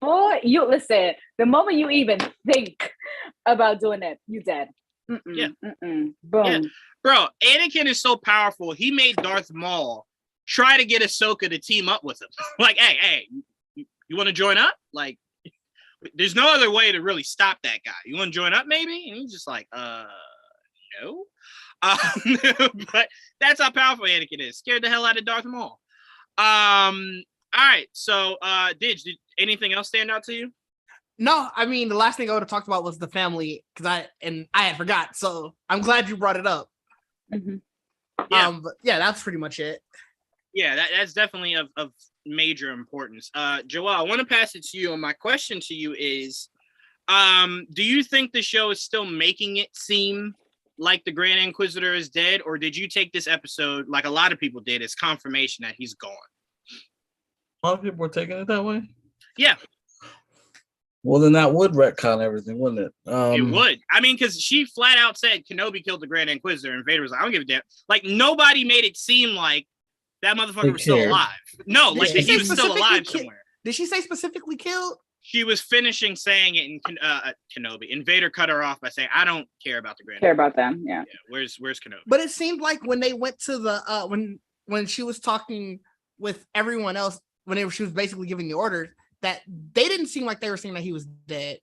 Boy, you listen. The moment you even think about doing that, you dead. Boom. Yeah. Bro, Anakin is so powerful. He made Darth Maul try to get Ahsoka to team up with him. Like, hey, you want to join up? Like, there's no other way to really stop that guy. You want to join up, maybe? And he's just like, no. But that's how powerful Anakin is. Scared the hell out of Darth Maul. All right, so Didge, did anything else stand out to you? No, I mean, the last thing I would have talked about was the family, because I had forgot, so I'm glad you brought it up. Yeah. But yeah, that's pretty much it. Yeah, that's definitely of major importance. Joelle, I want to pass it to you, and my question to you is, Do you think the show is still making it seem like the Grand Inquisitor is dead, or did you take this episode, like a lot of people did, as confirmation that he's gone? A lot of people were taking it that way. Yeah. Well, then that would retcon everything, wouldn't it? It would. I mean, because she flat out said Kenobi killed the Grand Inquisitor, and Vader was like, I don't give a damn. Like, nobody made it seem like that motherfucker was still alive. No, like that he was still alive somewhere. Did she say specifically killed? She was finishing saying it in Kenobi, and Vader cut her off by saying, I don't care about the Grand Care Inquisitor. about them, yeah. Where's Kenobi? But it seemed like when they went to the when she was talking with everyone else, she was basically giving the orders, that they didn't seem like they were saying that he was dead.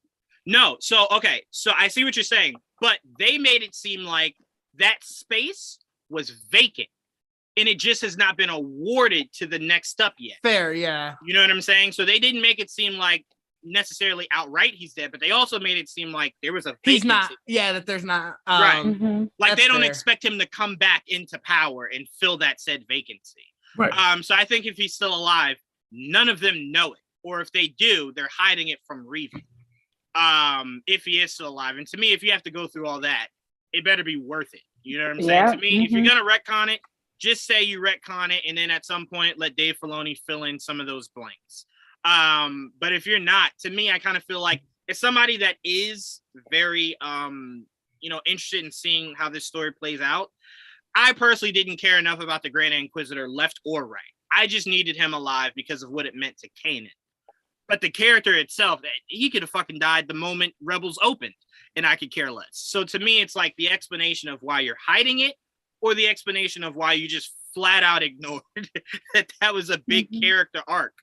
No, so okay, so I see what you're saying, but they made it seem like that space was vacant, and it just has not been awarded to the next up yet. Fair, yeah. You know what I'm saying? So they didn't make it seem like necessarily outright he's dead, but they also made it seem like there was a vacancy. He's not. Yeah, that there's not. Right. Like they don't fair. expect him to come back into power and fill that said vacancy. Right. So I think if he's still alive, none of them know it, or if they do, they're hiding it from Reeve. If he is still alive, and to me, if you have to go through all that, it better be worth it. You know what I'm saying? Yeah. To me, if you're gonna retcon it, just say you retcon it, and then at some point let Dave Filoni fill in some of those blanks. But if you're not, to me, I kind of feel like it's somebody that is very interested in seeing how this story plays out. I personally didn't care enough about the Grand Inquisitor left or right. I just needed him alive because of what it meant to Kanan. But the character itself, he could have fucking died the moment Rebels opened, and I could care less. So to me, it's like the explanation of why you're hiding it, or the explanation of why you just flat out ignored that was a big character arc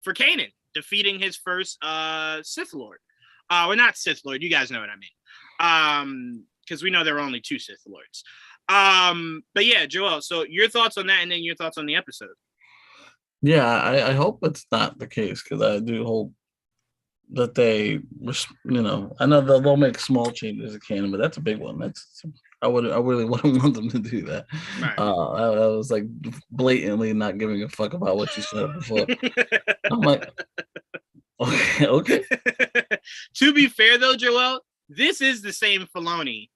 for Kanan, defeating his first Sith Lord. Well, not Sith Lord, you guys know what I mean. Because we know there are only 2 Sith Lords. But yeah, Joel, so your thoughts on that, and then your thoughts on the episode. Yeah, I hope it's not the case, because I do hope that they, I know they'll make small changes to canon, but that's a big one. I really wouldn't want them to do that. Right. I was like blatantly not giving a fuck about what you said before. I'm like, okay. To be fair though, Joel, this is the same Filoni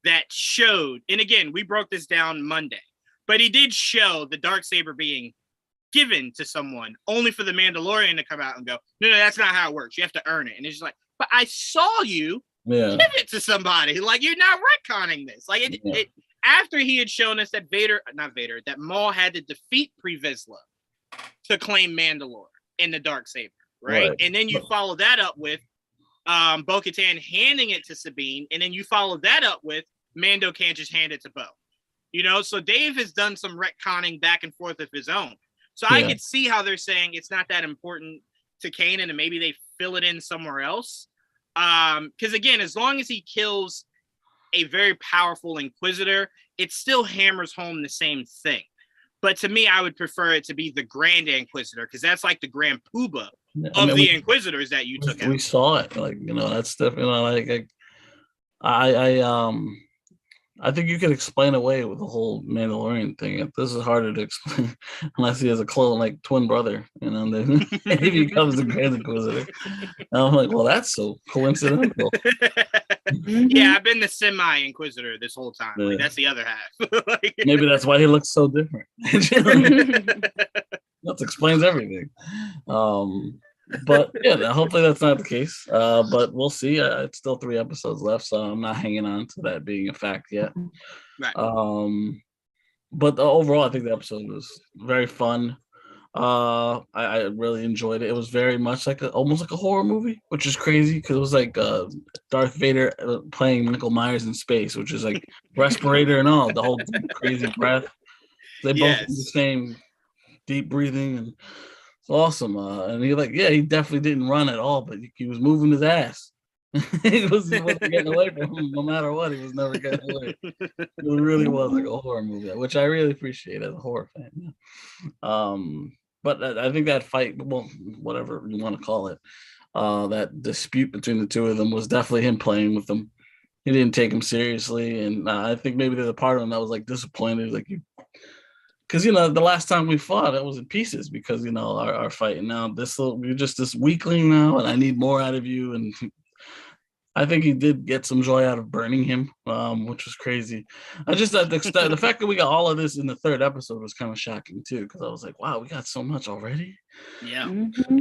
that showed, and again, we broke this down Monday, but he did show the Darksaber being given to someone only for the Mandalorian to come out and go, no, that's not how it works. You have to earn it. And it's just like, but I saw you give it to somebody. Like, you're not retconning this. Like, it after he had shown us that that Maul had to defeat Pre Vizsla to claim Mandalore in the Darksaber, right? And then you follow that up with Bo-Katan handing it to Sabine, and then you follow that up with Mando can't just hand it to Bo. So Dave has done some retconning back and forth of his own. So I could see how they're saying it's not that important to Kanan, and maybe they fill it in somewhere else. Because again, as long as he kills a very powerful Inquisitor, it still hammers home the same thing. But to me, I would prefer it to be the Grand Inquisitor, because that's like the Grand Poobah of the Inquisitors that you took out. We saw it, that stuff. I think you could explain away with the whole Mandalorian thing. This is harder to explain unless he has a clone, like twin brother, then he becomes the Grand Inquisitor. And I'm like, well, that's so coincidental. Yeah, I've been the semi-Inquisitor this whole time. Like, that's the other half. Maybe that's why he looks so different. That explains everything. But yeah, hopefully that's not the case. But we'll see. It's still 3 episodes left, so I'm not hanging on to that being a fact yet. Right. But overall, I think the episode was very fun. I really enjoyed it. It was very much almost like a horror movie, which is crazy because it was like Darth Vader playing Michael Myers in space, which is like respirator and all, the whole crazy breath. They both do the same deep breathing, and it's awesome. And he definitely didn't run at all, but he was moving his ass. He wasn't getting away from him no matter what. He was never getting away. It really was like a horror movie, which I really appreciate as a horror fan. But I think that fight, well, whatever you want to call it, that dispute between the two of them was definitely him playing with them. He didn't take him seriously, and I think maybe there's a part of him that was like disappointed, because the last time we fought, it was in pieces because our fight, and now you're just this weakling now, and I need more out of you, and I think he did get some joy out of burning him, which was crazy. I just thought the fact that we got all of this in the third episode was kind of shocking too, because I was like, wow, we got so much already. Yeah. Mm-hmm.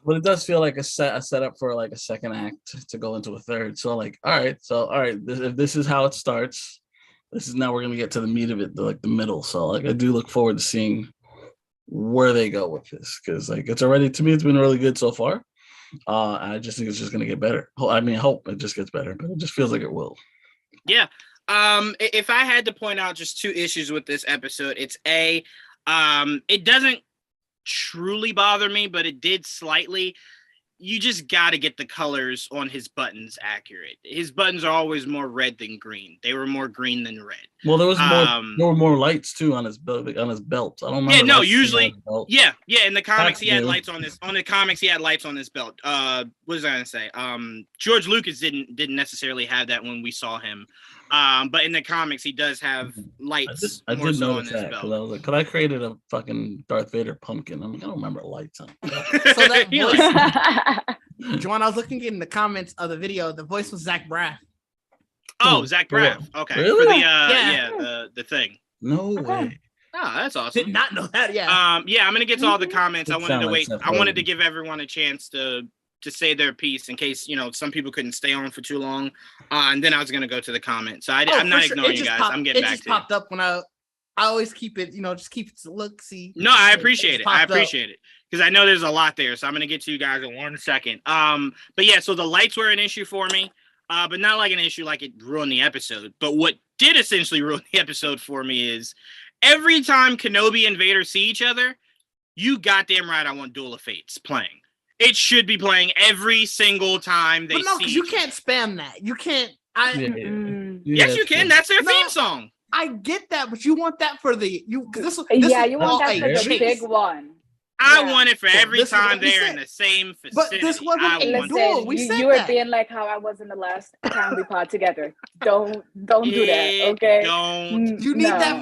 But it does feel like a setup for like a second act to go into a third. So like, all right, if this is how it starts, this is now we're gonna get to the meat of it, the middle. So like, I do look forward to seeing where they go with this, because like it's been really good so far. I just think it's just gonna get better. I hope it just gets better, but it just feels like it will. Yeah. If I had to point out just two issues with this episode, it's it doesn't truly bother me, but it did slightly. You just got to get the colors on his buttons accurate. His buttons are always more red than green. They were more green than red. Well, there were more lights too on his belt. I don't remember. Yeah, no, usually, yeah. In the comics, he had new. lights on this. On the comics, he had lights on his belt. What was I gonna say? George Lucas didn't necessarily have that when we saw him. But in the comics, he does have lights. I did notice that because I was like, "Could I created a fucking Darth Vader pumpkin?" I'm like, I don't remember lights on. So that voice, Joanne, I was looking in the comments of the video. The voice was Zach Braff. Oh, Zach Braff. Okay, really? For the the thing. No way. Oh, that's awesome. Did not know that. Yeah. I'm gonna get to all the comments. I wanted to wait. Seth I wanted to Rogen. give everyone a chance to say their piece in case some people couldn't stay on for too long, and then I was gonna go to the comments. So I'm not ignoring you guys. I'm getting back to it. It just popped up when I always keep it. Just keep it to look. See. No, I appreciate it. I appreciate it because I know there's a lot there. So I'm gonna get to you guys in 1 second. But yeah, so the lights were an issue for me, but not like an issue like it ruined the episode. But what did essentially ruin the episode for me is every time Kenobi and Vader see each other, you goddamn right, I want Duel of Fates playing. It should be playing every single time they see. You can't spam that. You can't. Yes, you can. That's their theme song. I get that, but you want that for the you want that for the big one. I want it for every time they're in the same vicinity. But this wasn't a duel. We said you were being like how I was in the last time we pod together. Don't do that, okay? You need that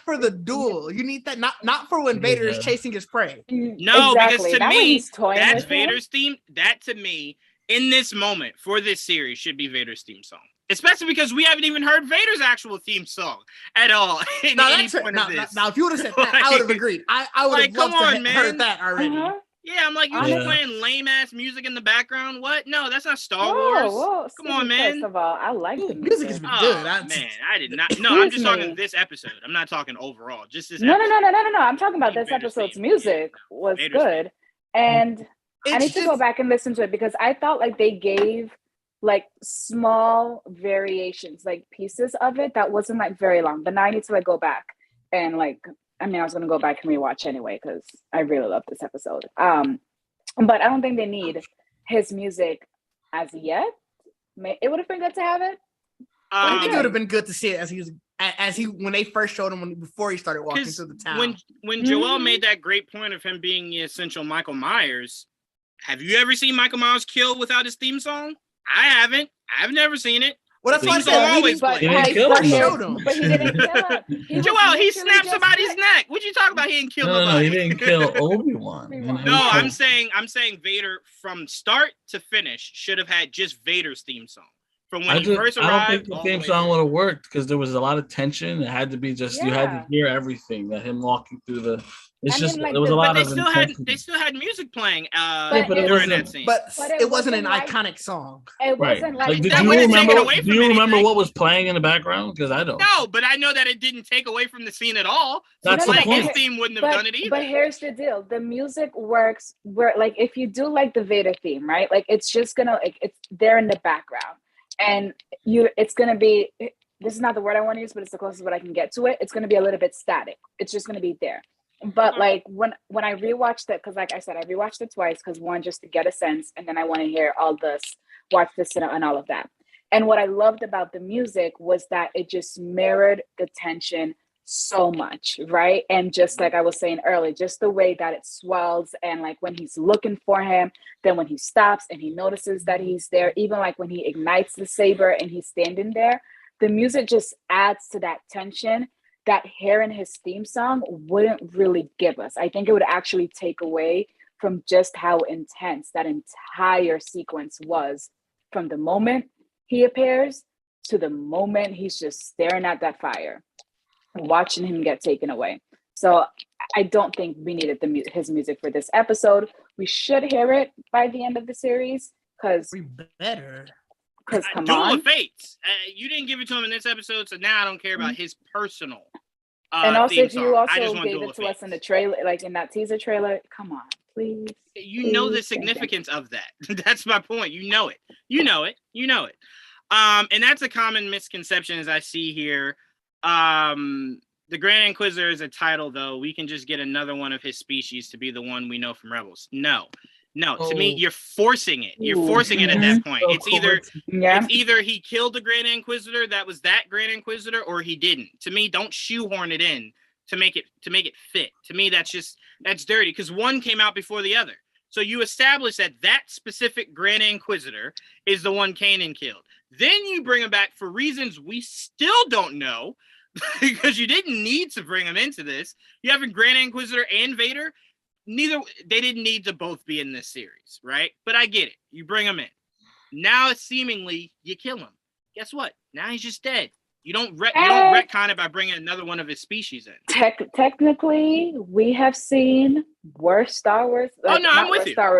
for the duel. You need that not for when Vader is chasing his prey. No, exactly. Because to me, that's Vader's theme. That to me, in this moment for this series, should be Vader's theme song. Especially because we haven't even heard Vader's actual theme song at all. Now, if you would have said that, I would have agreed. I would have loved to have heard that already. Yeah, I'm like, you're just playing lame ass music in the background. What? No, that's not Star Wars. Whoa. Come on, man. First of all, I like the music. Has been good. Man, I did not. No, I'm just talking this episode. I'm not talking overall. Just this. No. I'm talking about this episode's music was good, and I need to go back and listen to it because I felt like they gave like small variations, like pieces of it that wasn't like very long. But now I need to like go back and like. I was gonna go back and rewatch anyway because I really love this episode. But I don't think they need his music as yet. It would have been good to have it. I think it would have been good to see it as he when they first showed him before he started walking through the town. When Joel made that great point of him being the essential Michael Myers, have you ever seen Michael Myers kill without his theme song? I haven't. I've never seen it. Well, that's why I always play. He didn't kill him. But he didn't kill him. Joel, he snapped somebody's neck. What you talking about? He didn't kill nobody. No, he didn't kill Obi-Wan. No, I'm saying Vader from start to finish should have had just Vader's theme song. From when he first arrived. I don't think the theme song would have worked because there was a lot of tension. It had to be just you had to hear everything. That him walking through the. There was a lot of. They still had music playing during that scene. But it wasn't an iconic song. It wasn't like. Do you remember what was playing in the background? Because I don't. No, but I know that it didn't take away from the scene at all. That's the point. His theme wouldn't have done it either. But here's the deal: the music works where, like, if you do like the Vader theme, right? Like, it's just gonna it's there in the background. And it's going to be, this is not the word I want to use, but it's the closest word I can get to it. It's going to be a little bit static. It's just going to be there. But like when I rewatched it, because like I said, I rewatched it twice because one, just to get a sense. And then I want to hear watch this and all of that. And what I loved about the music was that it just mirrored the tension so much, right? And just like I was saying earlier, just the way that it swells and like when he's looking for him, then when he stops and he notices that he's there, even like when he ignites the saber and he's standing there, the music just adds to that tension that hearing his theme song wouldn't really give us. I think it would actually take away from just how intense that entire sequence was from the moment he appears to the moment he's just staring at that fire, watching him get taken away. So I don't think we needed his music for this episode. We should hear it by the end of the series because we better. Because come Duel on, of Fates. You didn't give it to him in this episode, so now I don't care about his personal. And also, if you also gave it to us in the trailer, like in that teaser trailer, come on, please. You know the significance of that. That's my point. You know it. You know it. You know it. And that's a common misconception as I see here. The Grand Inquisitor is a title, though. We can just get another one of his species to be the one we know from Rebels. No. To me, you're forcing it. You're forcing it at that point. It's either he killed the Grand Inquisitor, that was that Grand Inquisitor, or he didn't. To me, don't shoehorn it in to make it fit. To me, that's dirty because one came out before the other. So you establish that specific Grand Inquisitor is the one Kanan killed. Then you bring him back for reasons we still don't know because you didn't need to bring him into this. You have a Grand Inquisitor and Vader. They didn't need to both be in this series, right? But I get it. You bring him in. Now, seemingly, you kill him. Guess what? Now he's just dead. You don't retcon it by bringing another one of his species in. Technically, we have seen worse Star Wars. I'm with you. Star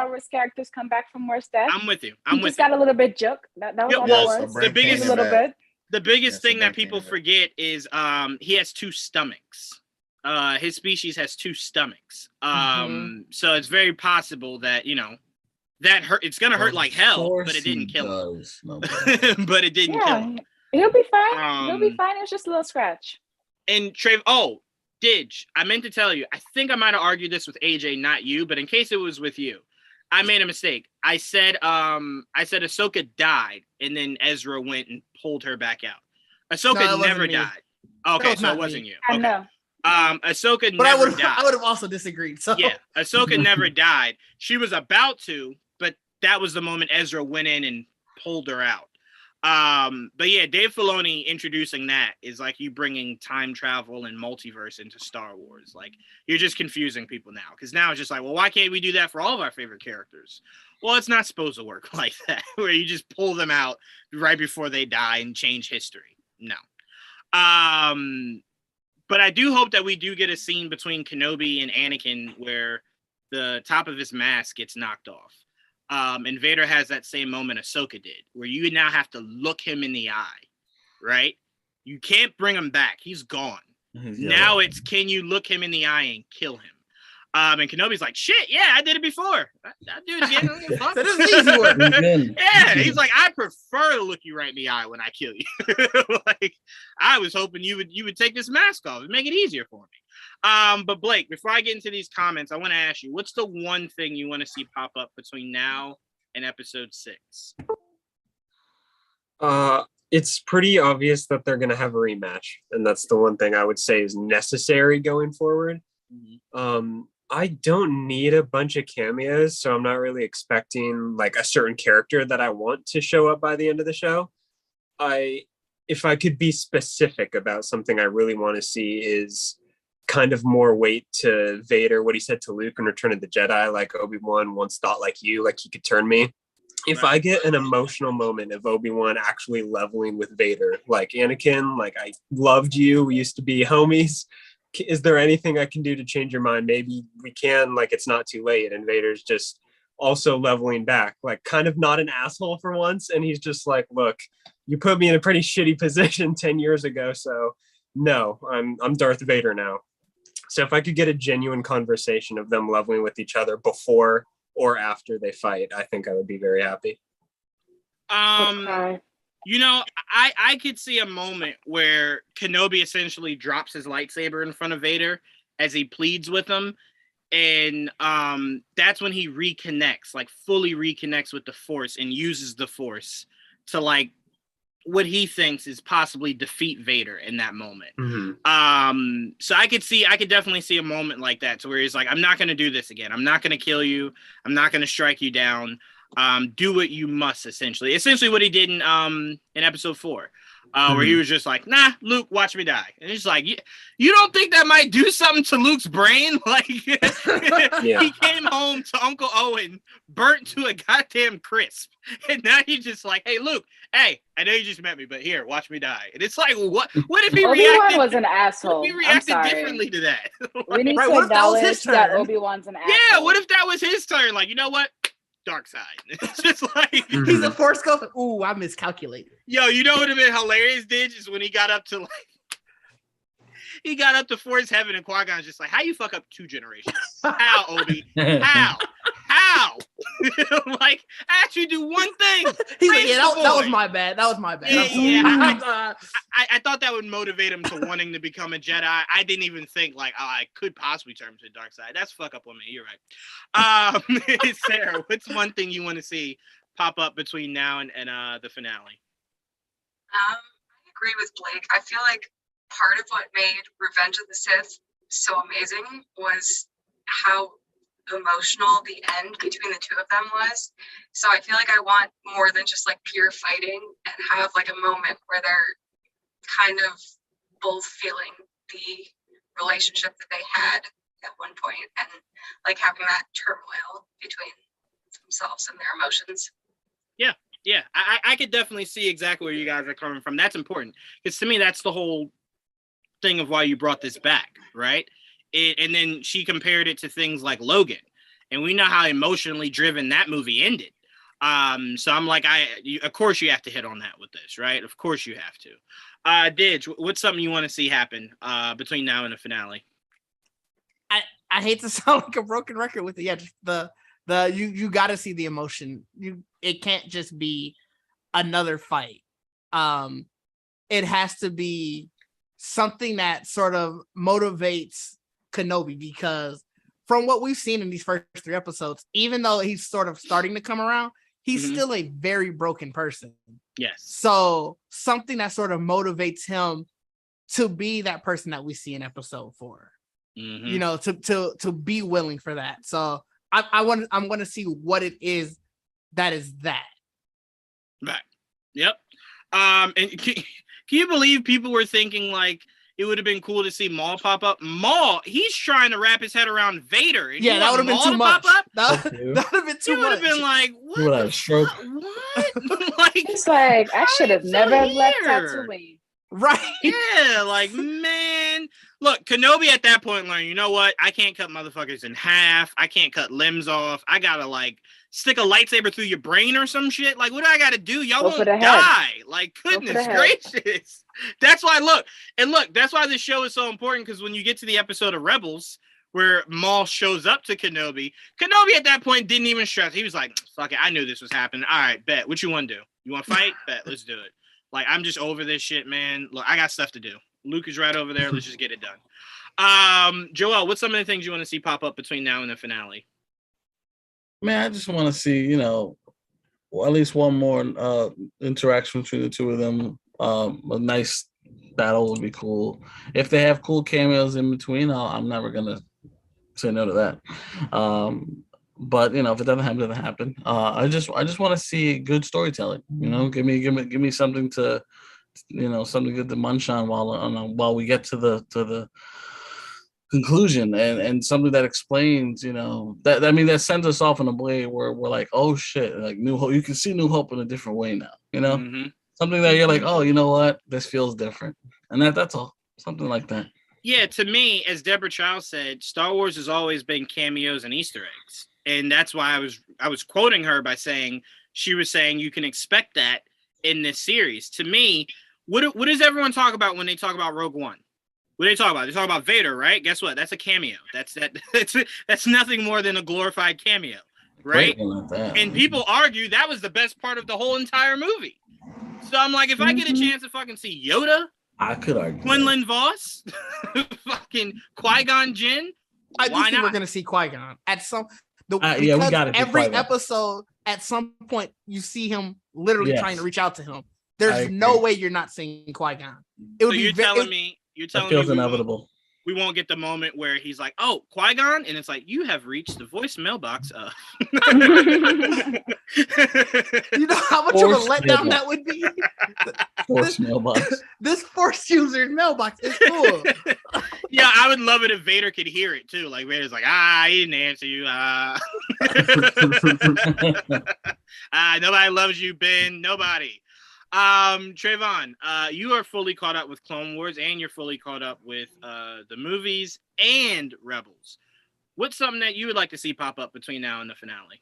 Wars characters come back from worse death. I'm with you. Just got a little bit joke. That was all that was. The biggest thing that people forget is he has two stomachs. His species has two stomachs. So it's very possible that, that hurt. It's going to hurt like hell, but it didn't kill him. But it didn't kill him. He'll be fine. He'll be fine. It's just a little scratch. And Didge, I meant to tell you, I think I might have argued this with AJ, not you, but in case it was with you, I made a mistake. I said Ahsoka died, and then Ezra went and pulled her back out. Ahsoka never died. Okay, so it wasn't you. I know. Ahsoka never died. I would have also disagreed. So yeah, Ahsoka never died. She was about to, but that was the moment Ezra went in and pulled her out. But yeah, Dave Filoni introducing that is like you bringing time travel and multiverse into Star Wars. Like you're just confusing people now because now it's just like, well, why can't we do that for all of our favorite characters? Well, it's not supposed to work like that, where you just pull them out right before they die and change history. No. But I do hope that we do get a scene between Kenobi and Anakin where the top of his mask gets knocked off. And Vader has that same moment Ahsoka did, where you now have to look him in the eye, right? You can't bring him back. He's gone. Now it's, can you look him in the eye and kill him? And Kenobi's like, shit, yeah, I did it before. I'll do it again. That is easy work. Yeah, he's like, I prefer to look you right in the eye when I kill you. Like, I was hoping you would take this mask off and make it easier for me. But Blake, before I get into these comments, I want to ask you, what's the one thing you want to see pop up between now and episode 6? It's pretty obvious that they're going to have a rematch. And that's the one thing I would say is necessary going forward. I don't need a bunch of cameos, so I'm not really expecting like a certain character that I want to show up by the end of the show. If I could be specific about something I really want to see is kind of more weight to Vader, what he said to Luke in Return of the Jedi, like Obi-Wan once thought like you, like he could turn me. If I get an emotional moment of Obi-Wan actually leveling with Vader, like Anakin, like I loved you, we used to be homies. Is there anything I can do to change your mind? Maybe we can, like it's not too late. And Vader's just also leveling back, like kind of not an asshole for once. And he's just like, look, you put me in a pretty shitty position 10 years ago. So no, I'm Darth Vader now. So if I could get a genuine conversation of them leveling with each other before or after they fight, I think I would be very happy. You know, I could see a moment where Kenobi essentially drops his lightsaber in front of Vader as he pleads with him. And that's when he reconnects, like fully reconnects with the Force and uses the Force to like what he thinks is possibly defeat Vader in that moment. So I could definitely see a moment like that to where he's like, I'm not going to do this again. I'm not going to kill you. I'm not going to strike you down. Do what you must, essentially what he did in episode 4. where he was just like, nah, Luke, watch me die. And he's like, you don't think that might do something to Luke's brain? Like, he came home to Uncle Owen, burnt to a goddamn crisp. And now he's just like, hey, Luke, hey, I know you just met me, but here, watch me die. And it's like, what if he Obi-Wan was an asshole. What if he reacted differently to that? We need to acknowledge that Obi-Wan's an asshole. Yeah, what if that was his turn? Like, you know what? Dark side. It's just like he's a force ghost. Ooh, I miscalculated. Yo, you know what would have been hilarious, Didge, is when he got up to Force Heaven and Qui-Gon's just like, how you fuck up 2 generations? How, Obi? How? Like, I actually do one thing. He's like, yeah, that was my bad. That was my bad. I thought that would motivate him to wanting to become a Jedi. I didn't even think like, oh, I could possibly turn to the dark side. That's fuck up on me. You're right. Sarah, what's one thing you want to see pop up between now and the finale? I agree with Blake. I feel like part of what made Revenge of the Sith so amazing was how emotional the end between the 2 of them was. So I feel like I want more than just like pure fighting, and have like a moment where they're kind of both feeling the relationship that they had at one point, and like having that turmoil between themselves and their emotions. Yeah, I could definitely see exactly where you guys are coming from. That's important, because to me, that's the whole thing of why you brought this back, right? And then she compared it to things like Logan, and we know how emotionally driven that movie ended. So I'm like, of course you have to hit on that with this, right? Of course you have to. Didge, what's something you want to see happen between now and the finale? I hate to sound like a broken record with it. Yeah, just you got to see the emotion. It can't just be another fight. It has to be something that sort of motivates Kenobi, because from what we've seen in these first 3 episodes, even though he's sort of starting to come around, he's still a very broken person. Yes. So something that sort of motivates him to be that person that we see in episode 4. You know, to be willing for that. So I'm going to see what it is that is that. Right. Yep. And can you believe people were thinking like it would have been cool to see Maul pop up? Maul, he's trying to wrap his head around Vader. Yeah, that would have been too much. That would have been too much. Would have been like, what? You would have a stroke. What? Like, it's like, I should have never left Tatooine. Right. Yeah, like, man. Look, Kenobi at that point learned, you know what? I can't cut motherfuckers in half. I can't cut limbs off. I gotta, like, stick a lightsaber through your brain or some shit. Like, what do I gotta do? Y'all won't die. Like, goodness gracious. That's why, that's why this show is so important, because when you get to the episode of Rebels, where Maul shows up to Kenobi at that point didn't even stress. He was like, fuck it, I knew this was happening. All right, bet. What you want to do? You want to fight? Bet. Let's do it. Like, I'm just over this shit, man. Look, I got stuff to do. Luke is right over there. Let's just get it done. Joel, what's some of the things you want to see pop up between now and the finale? Man, I just want to see, you know, at least one more interaction between the 2 of them. A nice battle would be cool. If they have cool cameos in between, I'm never gonna say no to that. But you know, if it doesn't happen. I just want to see good storytelling. You know, give me something to, you know, something good to munch on while we get to the conclusion, and something that explains, you know, that sends us off in a way where we're like, oh shit, like New Hope. You can see New Hope in a different way now. You know, something that you're like, oh, you know what, this feels different, and that's all. Something like that. Yeah, to me, as Deborah Childs said, Star Wars has always been cameos and Easter eggs. And that's why I was quoting her by saying, she was saying you can expect that in this series. To me, what does everyone talk about when they talk about Rogue One? What do they talk about? They talk about Vader, right? Guess what? That's a cameo. That's nothing more than a glorified cameo, right? And people argue that was the best part of the whole entire movie. So I'm like, if I get a chance to fucking see Yoda, I could argue Quinlan Voss, fucking Qui-Gon Jinn, I do think we're gonna see Qui-Gon at some. We got it. Every episode, at some point, you see him literally trying to reach out to him. There's no way you're not seeing Qui-Gon. It would be telling me inevitable. We won't get the moment where he's like, "Oh, Qui-Gon," and it's like, "You have reached the voicemail box." You know how much of a letdown that would be. Force mailbox. This Force user's mailbox is cool. Yeah, I would love it if Vader could hear it too. Like Vader's like, he didn't answer you. Nobody loves you, Ben. Nobody. Trevon, you are fully caught up with Clone Wars, and you're fully caught up with the movies and Rebels. What's something that you would like to see pop up between now and the finale?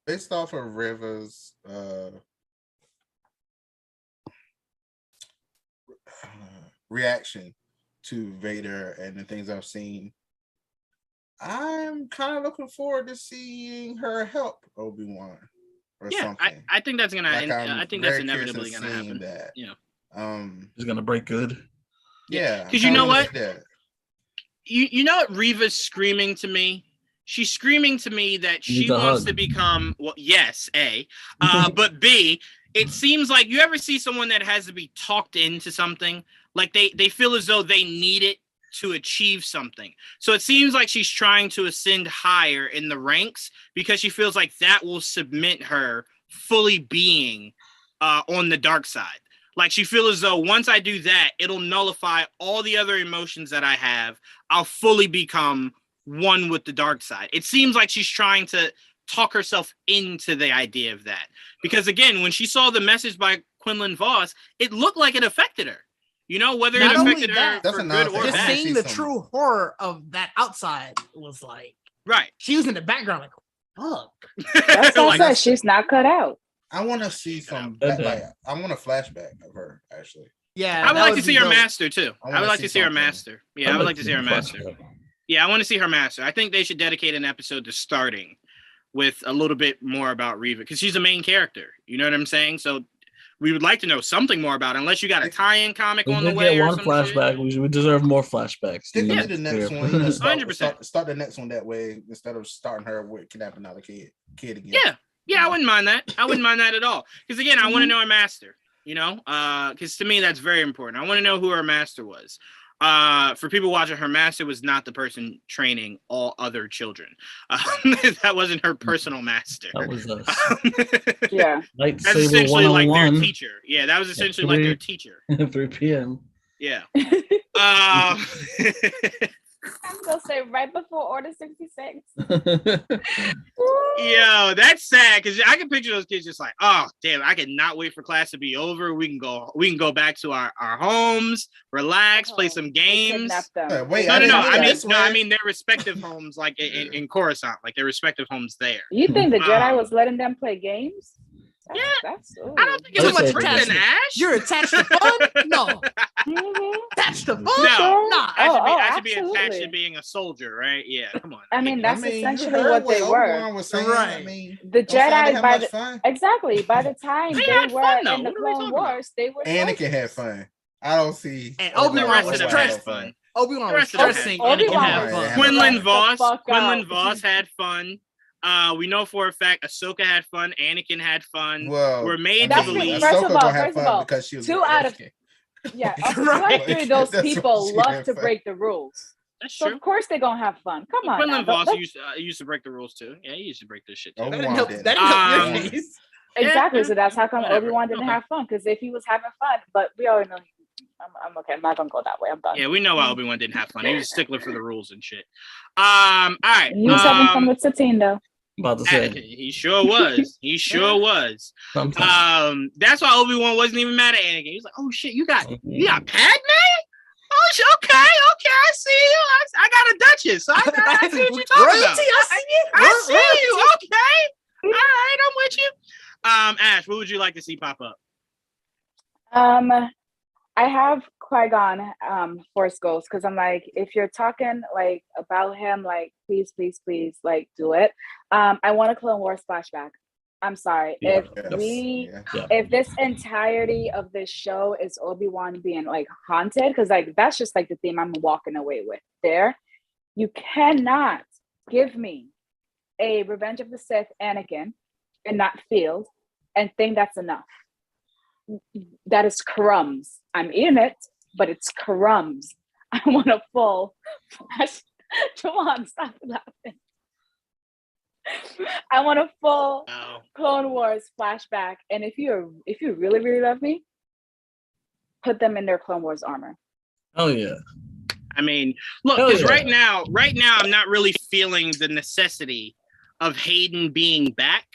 Based off of River's reaction to Vader and the things I've seen, I'm kind of looking forward to seeing her help Obi-Wan or something. I think that's gonna. I think that's very inevitably curious gonna in seeing happen. that. Yeah. He's gonna break good. Yeah. Because you know what? That. You know what Reva's screaming to me? She's screaming to me that she wants to become, well, yes, A, but B, it seems like you ever see someone that has to be talked into something, like they feel as though they need it to achieve something. So it seems like she's trying to ascend higher in the ranks because she feels like that will submit her fully being on the dark side. Like she feels as though once I do that, it'll nullify all the other emotions that I have. I'll fully become one with the dark side. It seems like she's trying to talk herself into the idea of that. Because again, when she saw the message by Quinlan Voss, it looked like it affected her. You know, whether it affected her for good or just bad. seeing the true horror of that outside was like, right. She was in the background like, fuck. That's what I said. She's not cut out. I want to see some. I want a flashback of her actually. Yeah, I would like to see her master too. I would like to see her master. Yeah, I would like to see her master. Yeah, I want to see her master. I think they should dedicate an episode to starting with a little bit more about Reva because she's the main character. You know what I'm saying? So we would like to know something more about it, unless you got a tie-in comic on the way. Get one flashback. We deserve more flashbacks. Stick with the next one. 100%. Start the next one that way instead of starting her with kidnapping another kid again. Yeah, I wouldn't mind that. I wouldn't mind that at all. Because again, I want to know her master. You know, because to me that's very important. I want to know who her master was. For people watching, her master was not the person training all other children. That wasn't her personal master. That was us. Yeah. That's essentially like their teacher. Yeah, that was essentially like their teacher. 3 p.m. Yeah. I'm gonna say right before Order 66. Yo, that's sad because I can picture those kids just like, oh damn, I cannot wait for class to be over. We can go back to our homes, relax, play some games. Wait, I mean their respective homes, like in Coruscant, like their respective homes there. You think the Jedi was letting them play games? I don't think it's much than Ash. You're attached to fun? No. Attached to fun? No. Nah. I should be attached to being a soldier, right? Yeah, come on. I mean, that's essentially what they were. Right. I mean, the Jedi, by the time they were in the Clone Wars, they were. Anakin had fun. I don't see. And Obi-Wan was stressing. Obi-Wan was stressing. Anakin had fun. Quinlan Voss had fun. We know for a fact Ahsoka had fun. Anakin had fun. Well, we're made to believe. First of all, because she was 2 out of 3 of those people love to break the rules. That's so true. of course they're gonna have fun. Come on. Quinlan Voss used to break the rules too. Yeah, he used to break this shit too. That didn't help your case. Exactly. So that's how come Obi-Wan didn't have fun. Because if he was having fun, but we already know I'm okay. I'm not gonna go that way. I'm done. Yeah, we know why Obi-Wan didn't have fun. He was a stickler for the rules and shit. All right. He was having fun with Satine though. About to say he sure was. He sure was. That's why Obi-Wan wasn't even mad at Anakin. He was like, "Oh shit, you got Padme? Oh, okay, I see you. I got a Duchess. So I see what you're talking about. I see you. Okay, all right, I'm with you. Ash, what would you like to see pop up? I have Qui-Gon Force Ghost because I'm like, if you're talking like about him, like please, like do it. I want a Clone Wars flashback. I'm sorry. If this entirety of this show is Obi-Wan being like haunted, because like that's just like the theme I'm walking away with there. You cannot give me a Revenge of the Sith Anakin and not Field and think that's enough. That is crumbs. I'm in it, but it's crumbs. I want a full flash. Come on, stop laughing. I want a full Oh. Clone Wars flashback. And if you really, really love me, put them in their Clone Wars armor. Oh yeah. I mean, look, because right now, I'm not really feeling the necessity of Hayden being back.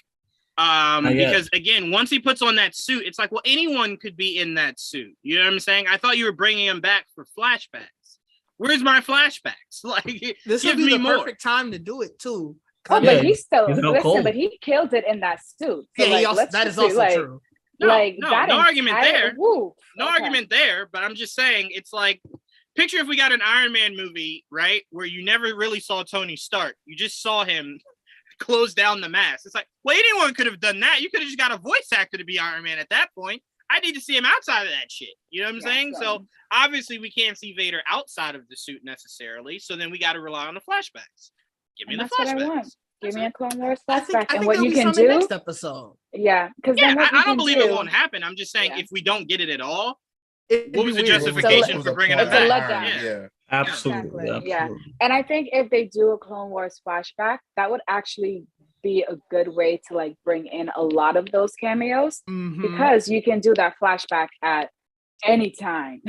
Because again, once he puts on that suit, it's like, well, anyone could be in that suit. You know what I'm saying? I thought you were bringing him back for flashbacks. Where's my flashbacks? Like, this give would be me the more. perfect time to do it too. Oh, but he's still he's cold. but he killed it in that suit. So Yeah, like, that is also true. No, like no that argument there. Woo, no argument there. But I'm just saying, it's like, picture if we got an Iron Man movie, right, where you never really saw Tony Stark. You just saw him close down the mask. It's like, well, anyone could have done that. You could have just got a voice actor to be Iron Man at that point. I need to see him outside of that shit. You know what I'm saying? So obviously we can't see Vader outside of the suit necessarily. So then we got to rely on the flashbacks. Give me the flashbacks. What I want. Give me a Clone Wars I flashback. think And what you can do next episode. Yeah, because I don't believe it won't happen. I'm just saying if we don't get it at all, what was the justification for bringing it back? Yeah. Absolutely. Exactly. Yeah. And I think if they do a Clone Wars flashback, that would actually be a good way to like bring in a lot of those cameos because you can do that flashback at any time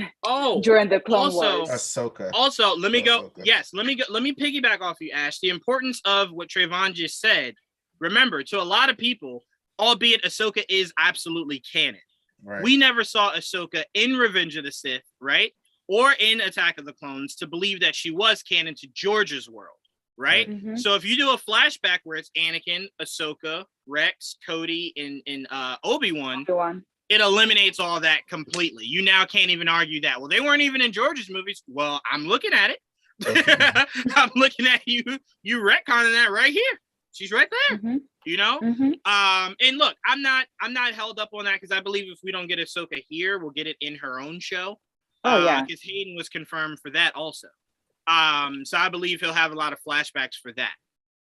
during the Clone Wars. Ahsoka. Also, let me go. Yes, let me piggyback off you, Ash. The importance of what Trevon just said. Remember, to a lot of people, albeit Ahsoka is absolutely canon. Right. We never saw Ahsoka in Revenge of the Sith, right? Or in Attack of the Clones to believe that she was canon to George's world, right? So if you do a flashback where it's Anakin, Ahsoka, Rex, Cody, and Obi-Wan, it eliminates all that completely. You now can't even argue that. Well, they weren't even in George's movies. Well, I'm looking at it. I'm looking at you. You retconning that right here. She's right there. You know? And look, I'm not held up on that because I believe if we don't get Ahsoka here, we'll get it in her own show. Because Hayden was confirmed for that also. So I believe he'll have a lot of flashbacks for that.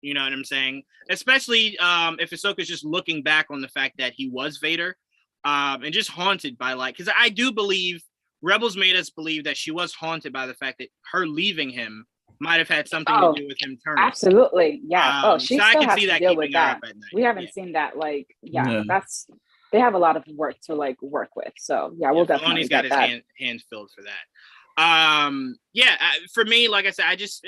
You know what I'm saying? Especially if Ahsoka's just looking back on the fact that he was Vader, and just haunted by because I do believe Rebels made us believe that she was haunted by the fact that her leaving him might have had something to do with him turning. Absolutely, yeah. She so I still can has see to that deal with that. We haven't seen that. That's they have a lot of work to work with. So we'll definitely got get his hands filled for that. For me, like I said, I just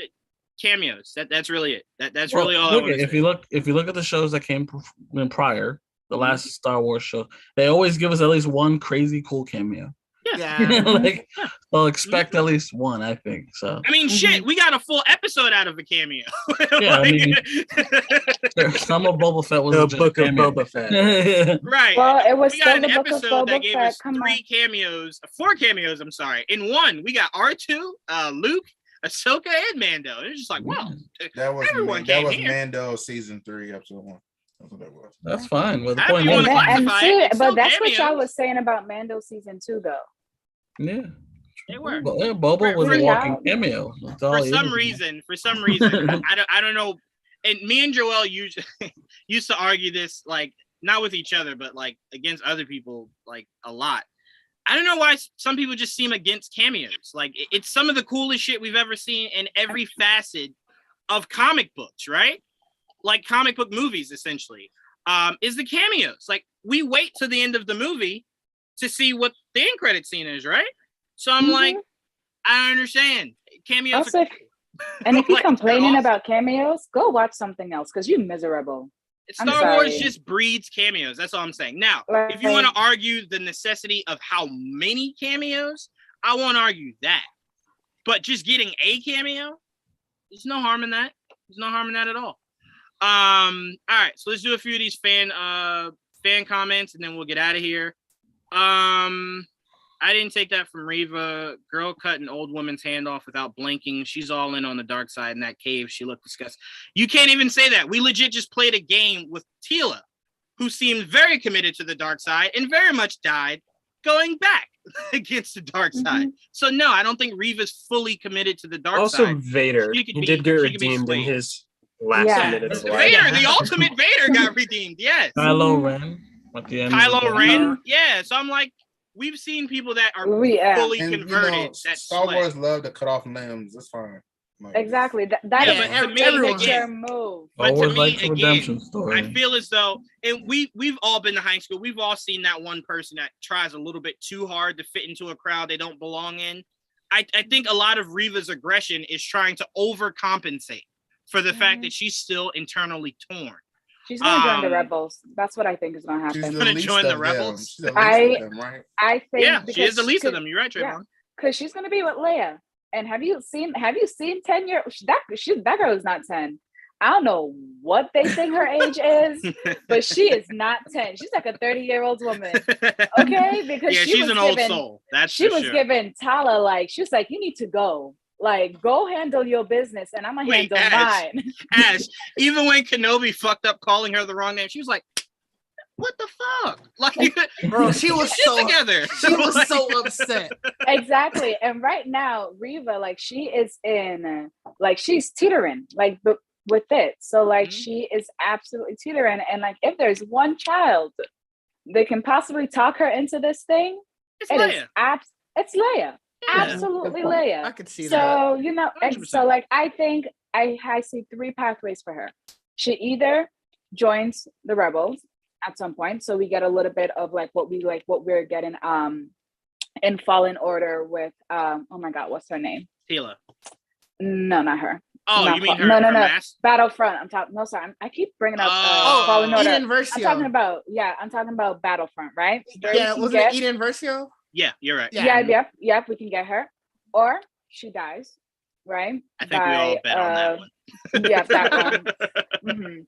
cameos. That's really it. That's really all. If you look at the shows that came prior, the last Star Wars show, they always give us at least one crazy cool cameo. They'll expect at least one, I think. So I mean, shit, we got a full episode out of a cameo. Some of Boba Fett was the book of Boba Fett. Right. Well, it was we got still an the book of episode that Boba gave Fett. us four cameos. I'm sorry. In one, we got R2, Luke, Ahsoka, and Mando. It's just like, wow. That was here. Mando season 3, episode 1. That's what that was. That's fine. Well, the However point you wanna is, classify it, it's but still that's cameos. what y'all was saying about Mando season 2, though. yeah. They were. Boba was a walking cameo. For some reason, I don't know. And me and Joel used to argue this, not with each other, but against other people, a lot. I don't know why some people just seem against cameos. It's some of the coolest shit we've ever seen in every facet of comic books, right? Comic book movies, essentially, is the cameos. We wait to the end of the movie to see what the end credit scene is, right? So I'm like, I don't understand. Cameos Also, and if you're complaining about cameos, go watch something else because you're miserable. Star Wars just breeds cameos. That's all I'm saying. Now, if you want to argue the necessity of how many cameos, I won't argue that. But just getting a cameo, there's no harm in that. There's no harm in that at all. All right, so let's do a few of these fan comments and then we'll get out of here. I didn't take that from Reva. Girl cut an old woman's hand off without blinking. She's all in on the dark side in that cave. She looked disgusting. You can't even say that. We legit just played a game with Tila, who seemed very committed to the dark side and very much died going back against the dark side. So no, I don't think Reva's fully committed to the dark side. Also, Vader. He did get redeemed in his last minute of life. Vader, the ultimate Vader got redeemed. Yes. Kylo Ren. At the end Kylo Ren. Yeah. So I'm like, we've seen people that are fully converted. Star Wars love to cut off limbs. That's fine. Like, Exactly. That is but to me, everyone again, move. but to Always me, like the redemption again, story. I feel as though, and we've all been to high school. We've all seen that one person that tries a little bit too hard to fit into a crowd they don't belong in. I think a lot of Reva's aggression is trying to overcompensate for the fact that she's still internally torn. She's gonna join the rebels. That's what I think is gonna she's happen. the Gonna least join the of rebels? them. She's the least of them, right? I think Yeah, she is the least of because- them. You're right, Trevon. because she's gonna be with Leia. And have you seen 10 year that girl is not 10. I don't know what they think her age is, but she is not 10. She's like a 30-year-old woman. Okay, because yeah, she's an old soul. That's she for was sure. giving Tala, like, she was like, you need to go. Like, go handle your business, and I'm gonna handle mine. Ash, even when Kenobi fucked up calling her the wrong name, she was like, "What the fuck?" Like, Bro, she was so together. She was so upset. Exactly. And right now, Reva, like, she is in, like, she's teetering, like, with it. So, like, she is absolutely teetering. And, like, if there's one child that can possibly talk her into this thing, it's Leia. It's Leia. Yeah. Absolutely Leia. I could see that. So, you know, 100%. so, like, I think I see 3 pathways for her. She either joins the rebels at some point, so we get a little bit of what we're getting in Fallen Order with oh my god, what's her name? Tila. No, not her. Oh, Not you mean Fall- her? no her mask? Battlefront. I'm talking. No, sorry. I keep bringing up Fallen Order. Eden Versio. I'm talking about Battlefront, right? Yeah, wasn't it Eden Versio? Yeah, you're right. Yep. We can get her, or she dies, right? I think we all bet on that one. Yeah, that one. Mm-hmm.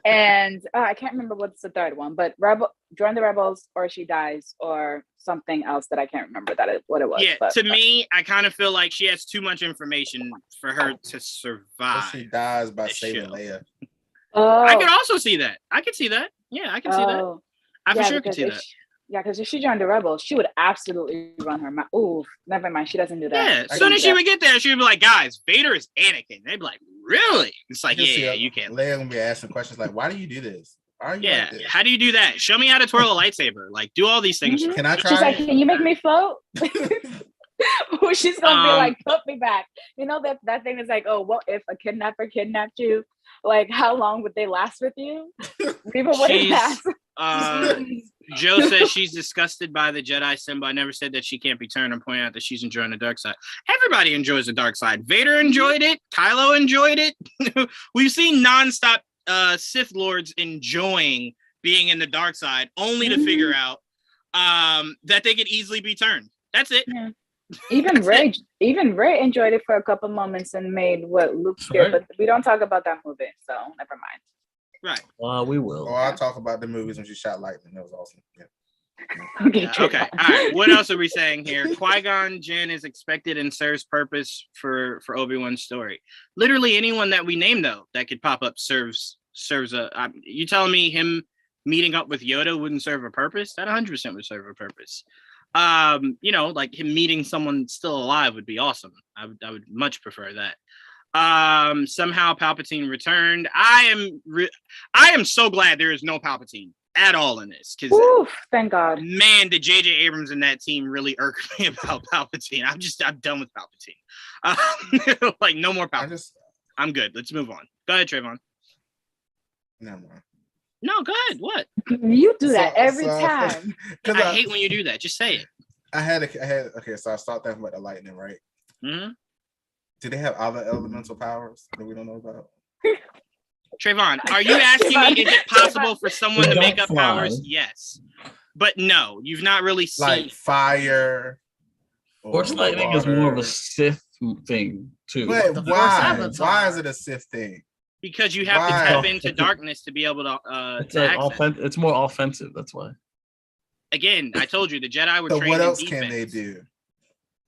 And I can't remember what's the third one, but join the rebels, or she dies, or something else that I can't remember what it was. Yeah, but, to me, I kind of feel like she has too much information for her to But survive. she dies by this saving show. Leia. I could also see that. I could see that. Yeah, I can see that. I for sure could see that. Because if she joined the rebels, she would absolutely run her mouth. Ooh, never mind. She doesn't do that. Yeah, as soon as she would get there, she would be like, "Guys, Vader is Anakin." They'd be like, "Really?" It's like, yeah, you can't. Leia gonna be asking questions like, "Why do you do this? Why are you like this? How do you do that? Show me how to twirl a lightsaber. Like, do all these things. Can I try?" She's like, "Can you make me float?" She's gonna be like, "Put me back." You know that thing is like, "Oh, what if a kidnapper kidnapped you? Like, how long would they last with you?" Reva wouldn't last. Joe says she's disgusted by the Jedi symbol. I never said that she can't be turned. I'm pointing out that she's enjoying the dark side. Everybody enjoys the dark side. Vader enjoyed it. Kylo enjoyed it. We've seen nonstop Sith Lords enjoying being in the dark side, only to figure out that they could easily be turned. That's it. Yeah. Even Ray enjoyed it for a couple moments and made what Luke did, but we don't talk about that movie, so never mind. Right. We will. Oh, I'll talk about the movies when she shot lightning. That was awesome. Yeah. Okay. All right. What else are we saying here? Qui-Gon Jinn is expected and serves purpose for Obi-Wan's story. Literally anyone that we name though that could pop up serves a. You telling me him meeting up with Yoda wouldn't serve a purpose? That 100% would serve a purpose. Like him meeting someone still alive would be awesome. I would much prefer that. Somehow Palpatine returned. I am so glad there is no Palpatine at all in this, because thank God. Man, did J.J. Abrams and that team really irk me about Palpatine. I'm done with Palpatine. Like, no more Palpatine. I'm good. Let's move on. Go ahead, Trevon. Never mind. No, go ahead. What? You do that every time. I hate when you do that. Just say it. Okay, so I start thinking about the lightning, right? Mm-hmm. Do they have other elemental powers that we don't know about? Trevon, are you asking me, is it possible for someone to make up powers? Yes. But no, you've not really seen. Like fire. Force lightning is more of a Sith thing, too. But why? Why is it a Sith thing? Because you have to tap into darkness to be able to it's more offensive, that's why. Again, I told you, the Jedi were So trained what else in can they do?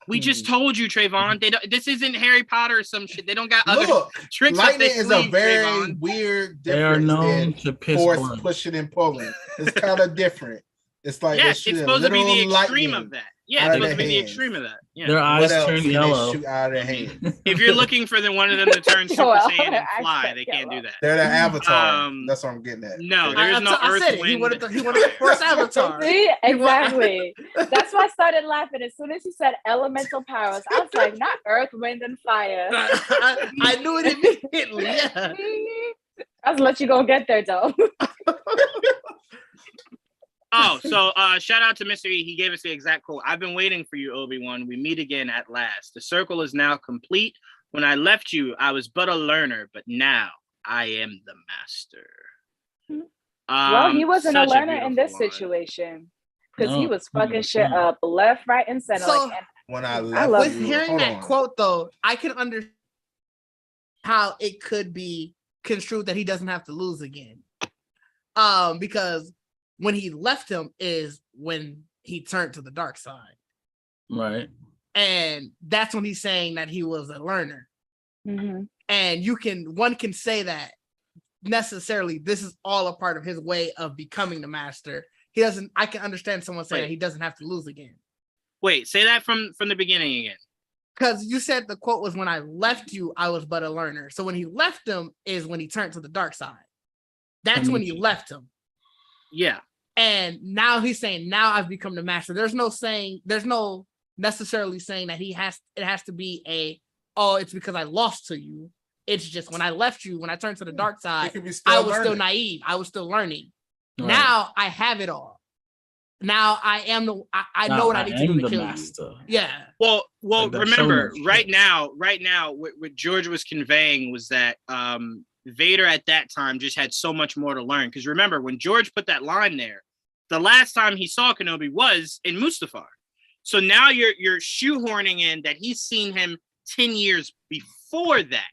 We just told you, Trevon. This isn't Harry Potter or some shit. They don't got other tricks. Lightning up their is sleeve, a very Trevon. weird They are difference known than to piss force blood. pushing and pulling. It's kind of different. It's like Yes, it's supposed to be the extreme of that. Yeah, Out it's of supposed to their be the hands. extreme of that. Yeah. Their eyes What else turn can yellow. they shoot out of their hands? If you're looking for one of them to turn Super Well, Saiyan and I fly, said they can't do yellow. that. They're the Avatar. Um, That's what I'm getting at. No, there is no I Earth, said it. Wind. He wanted the first Avatar. See, exactly. That's why I started laughing as soon as he said elemental powers. I was like, not earth, wind, and fire. I knew it immediately. Yeah. I was let you go get there though. Oh, so shout out to Mr. E. He gave us the exact quote. I've been waiting for you, Obi-Wan. We meet again at last. The circle is now complete. When I left you, I was but a learner, but now I am the master. Well, he wasn't a such learner in this beautiful line. situation because No, he was fucking 100%. shit up left, right, and center. So- When I love left With you, hearing hold that on. quote, though, I can understand how it could be construed that he doesn't have to lose again. Because when he left him is when he turned to the dark side. Right. And that's when he's saying that he was a learner. Mm-hmm. And one can say that necessarily this is all a part of his way of becoming the master. I can understand someone saying that he doesn't have to lose again. Wait, say that from the beginning again. Because you said the quote was, when I left you, I was but a learner. So when he left him is when he turned to the dark side. That's when he left him. Yeah. And now he's saying, now I've become the master. There's no necessarily saying that it has to be it's because I lost to you. It's just when I left you, when I turned to the dark side, I was still naive. I was still learning. Right. Now I have it all. Now I am I know what I need to do to kill master. You. Yeah. Well, like remember, right now, what George was conveying was that Vader at that time just had so much more to learn. Because remember, when George put that line there, the last time he saw Kenobi was in Mustafar. So now you're shoehorning in that he's seen him 10 years before that,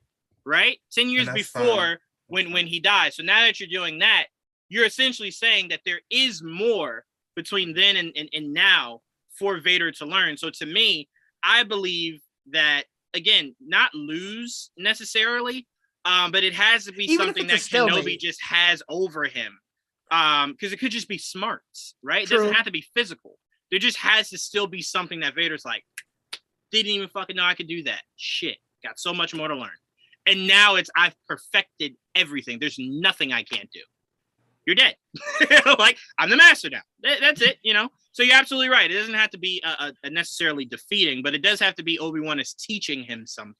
right? 10 years before when he died. So now that you're doing that, you're essentially saying that there is more between then and now for Vader to learn. So to me, I believe that, again, not lose necessarily, but it has to be even something that Kenobi just has over him. Because it could just be smarts, right? True. It doesn't have to be physical. There just has to still be something that Vader's like, didn't even fucking know I could do that. Shit, got so much more to learn. And now I've perfected everything. There's nothing I can't do. You're dead. Like, I'm the master now. That's it, So you're absolutely right. It doesn't have to be a necessarily defeating, but it does have to be Obi-Wan is teaching him something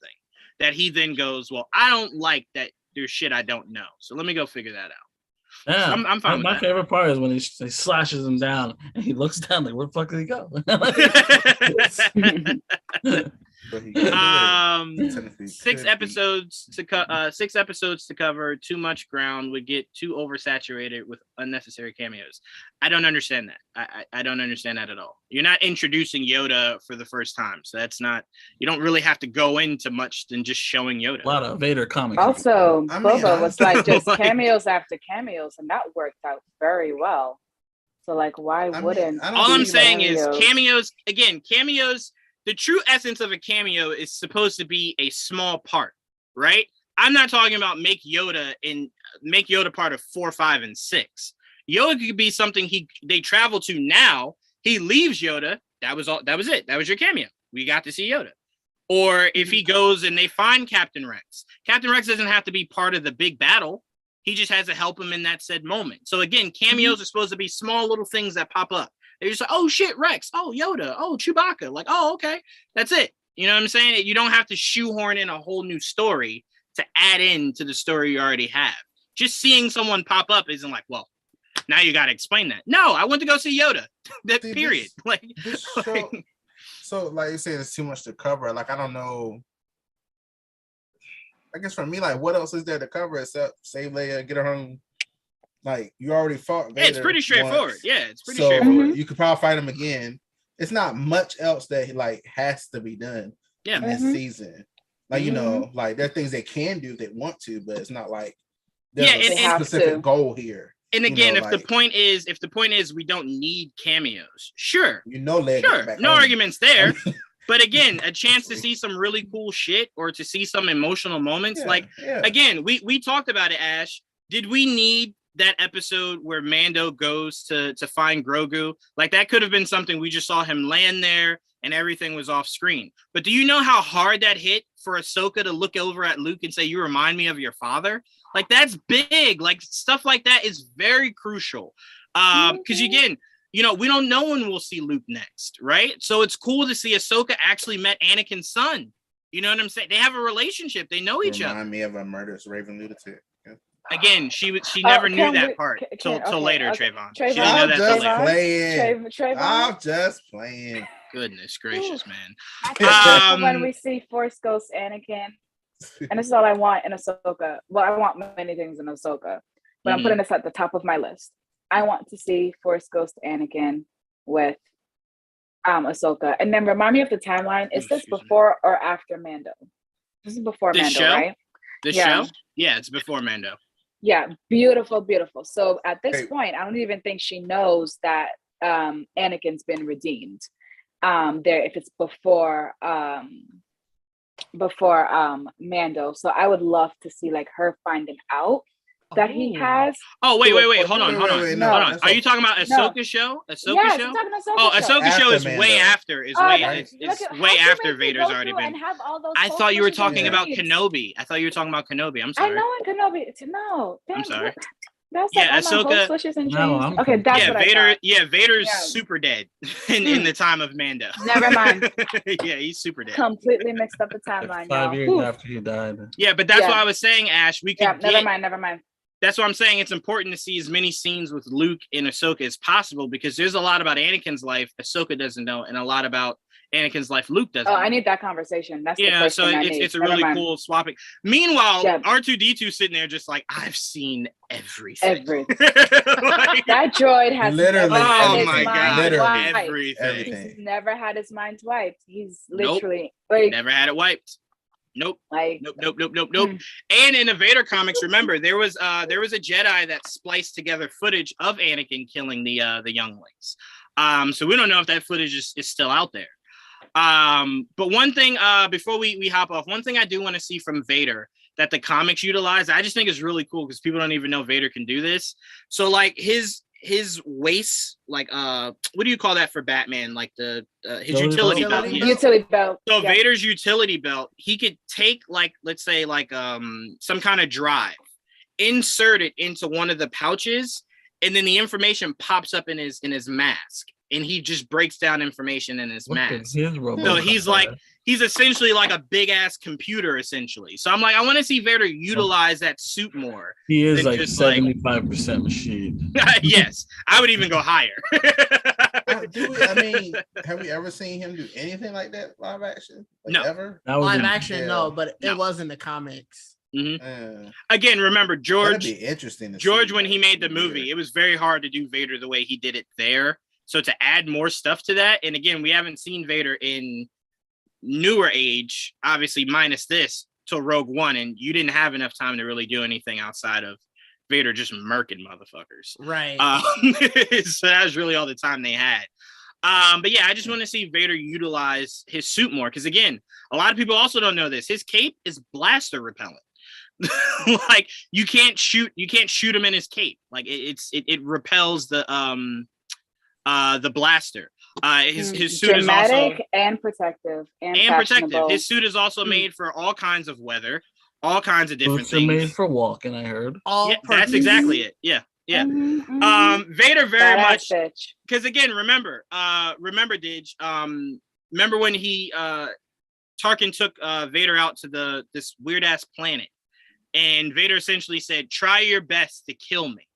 that he then goes, well, I don't like that there's shit I don't know. So let me go figure that out. Yeah, so I'm fine with my that. favorite part is when he slashes him down and he looks down like, where the fuck did he go? 6 episodes to cover. Too much ground, would get too oversaturated with unnecessary cameos. I don't understand that. I don't understand that at all. You're not introducing Yoda for the first time, so that's not. You don't really have to go into much than just showing Yoda. A lot of Vader comics. Also, Boba was like just cameos after cameos, and that worked out very well. So, like, why wouldn't? All I'm saying is cameos. Again, cameos. The true essence of a cameo is supposed to be a small part, right? I'm not talking about make Yoda part of 4, 5, and 6. Yoda could be something they travel to now. He leaves Yoda. That was all. That was it. That was your cameo. We got to see Yoda. Or if he goes and they find Captain Rex. Captain Rex doesn't have to be part of the big battle. He just has to help him in that said moment. So again, cameos are supposed to be small little things that pop up. They're just like, oh shit, Rex. Oh, Yoda. Oh, Chewbacca. Like, oh, okay. That's it. You know what I'm saying? You don't have to shoehorn in a whole new story to add in to the story you already have. Just seeing someone pop up isn't like, well, now you got to explain that. No, I went to go see Yoda. Period. This show, so like you said, it's too much to cover. Like, I don't know. I guess for me, like, what else is there to cover except save Leia, get her home? Like, you already fought Vader. It's pretty straightforward. Once, yeah, it's pretty straightforward. You could probably fight him again. It's not much else that like has to be done in this season. Like, you know, like there are things they can do if they want to, but it's not like there's a specific goal here. And again, if the point is we don't need cameos, sure. Leia no arguments there. But again, a chance to see some really cool shit or to see some emotional moments. Again, we talked about it, Ash. Did we need that episode where Mando goes to find Grogu. Like that could have been something we just saw him land there and everything was off screen. But do you know how hard that hit for Ahsoka to look over at Luke and say, "You remind me of your father"? Like that's big. Like stuff like that is very crucial. Because again, you know, we don't know when we'll see Luke next, right? So it's cool to see Ahsoka actually met Anakin's son. You know what I'm saying? They have a relationship. They know each other. Remind me of a murderous Raven lunatic. Again, she never knew that part till later, Trevon. She didn't know that till later. I'm just playing. Goodness gracious, man. When we see Force Ghost Anakin, and this is all I want in Ahsoka. Well, I want many things in Ahsoka, but I'm putting this at the top of my list. I want to see Force Ghost Anakin with Ahsoka, and then remind me of the timeline. Is this before or after Mando? This is before Mando, right? This show? Yeah, it's before Mando. Yeah, beautiful, beautiful. So at this point, I don't even think she knows that Anakin's been redeemed. If it's before Mando. So I would love to see like her finding out that he has. Oh, wait. Hold on. Are you talking about Ahsoka show? Ahsoka show? Ahsoka show is way after. It's way after Vader's already been. I thought you were talking about Kenobi. I'm sorry. I know in Kenobi. No. I'm sorry. That's Ahsoka. Okay, that's what Vader. I thought. Yeah, Vader's super dead in the time of Mando. Never mind. Yeah, he's super dead. Completely mixed up the timeline. 5 years after he died. Yeah, but that's what I was saying, Ash. We could. Never mind. That's what I'm saying. It's important to see as many scenes with Luke and Ahsoka as possible because there's a lot about Anakin's life Ahsoka doesn't know, and a lot about Anakin's life Luke doesn't know. I need that conversation. That's so it's a really cool swapping. Meanwhile, R2D2 sitting there just like, I've seen everything. That droid has literally. Oh my god, everything. He's never had his mind wiped. He's literally never had it wiped. Nope. Nope. And in the Vader comics, remember there was a Jedi that spliced together footage of Anakin killing the younglings. So we don't know if that footage is still out there. But one thing before we hop off, one thing I do want to see from Vader that the comics utilize, I just think is really cool because people don't even know Vader can do this. So like his waist, like what do you call that for Batman? Like the his utility belt. Yeah. Utility belt. So Vader's utility belt, he could take like, let's say like some kind of drive, insert it into one of the pouches, and then the information pops up in his mask, and he just breaks down information in his mask. So he's essentially like a big ass computer, essentially. So I'm like, I want to see Vader utilize that suit more. He is like 75% machine. Yes, I would even go higher. I mean, have we ever seen him do anything like that live action? No, ever. Live action, no, but it was in the comics. Mm-hmm. Again, remember George? That'd be interesting. George, when he made the movie, it was very hard to do Vader the way he did it there. So to add more stuff to that, and again, we haven't seen Vader in newer age, obviously minus this, till Rogue One, and you didn't have enough time to really do anything outside of Vader just murking motherfuckers. Right. So that was really all the time they had. But yeah, I just want to see Vader utilize his suit more, because again, a lot of people also don't know this. His cape is blaster repellent. Like you can't shoot him in his cape. Like it repels the blaster. His suit is also and protective and protective. His suit is also made for all kinds of weather, all kinds of different things. Made for walking, I heard. That's exactly it. Yeah. Vader very much, because again, remember Didge. Remember when Tarkin took Vader out to this weird ass planet, and Vader essentially said, "Try your best to kill me."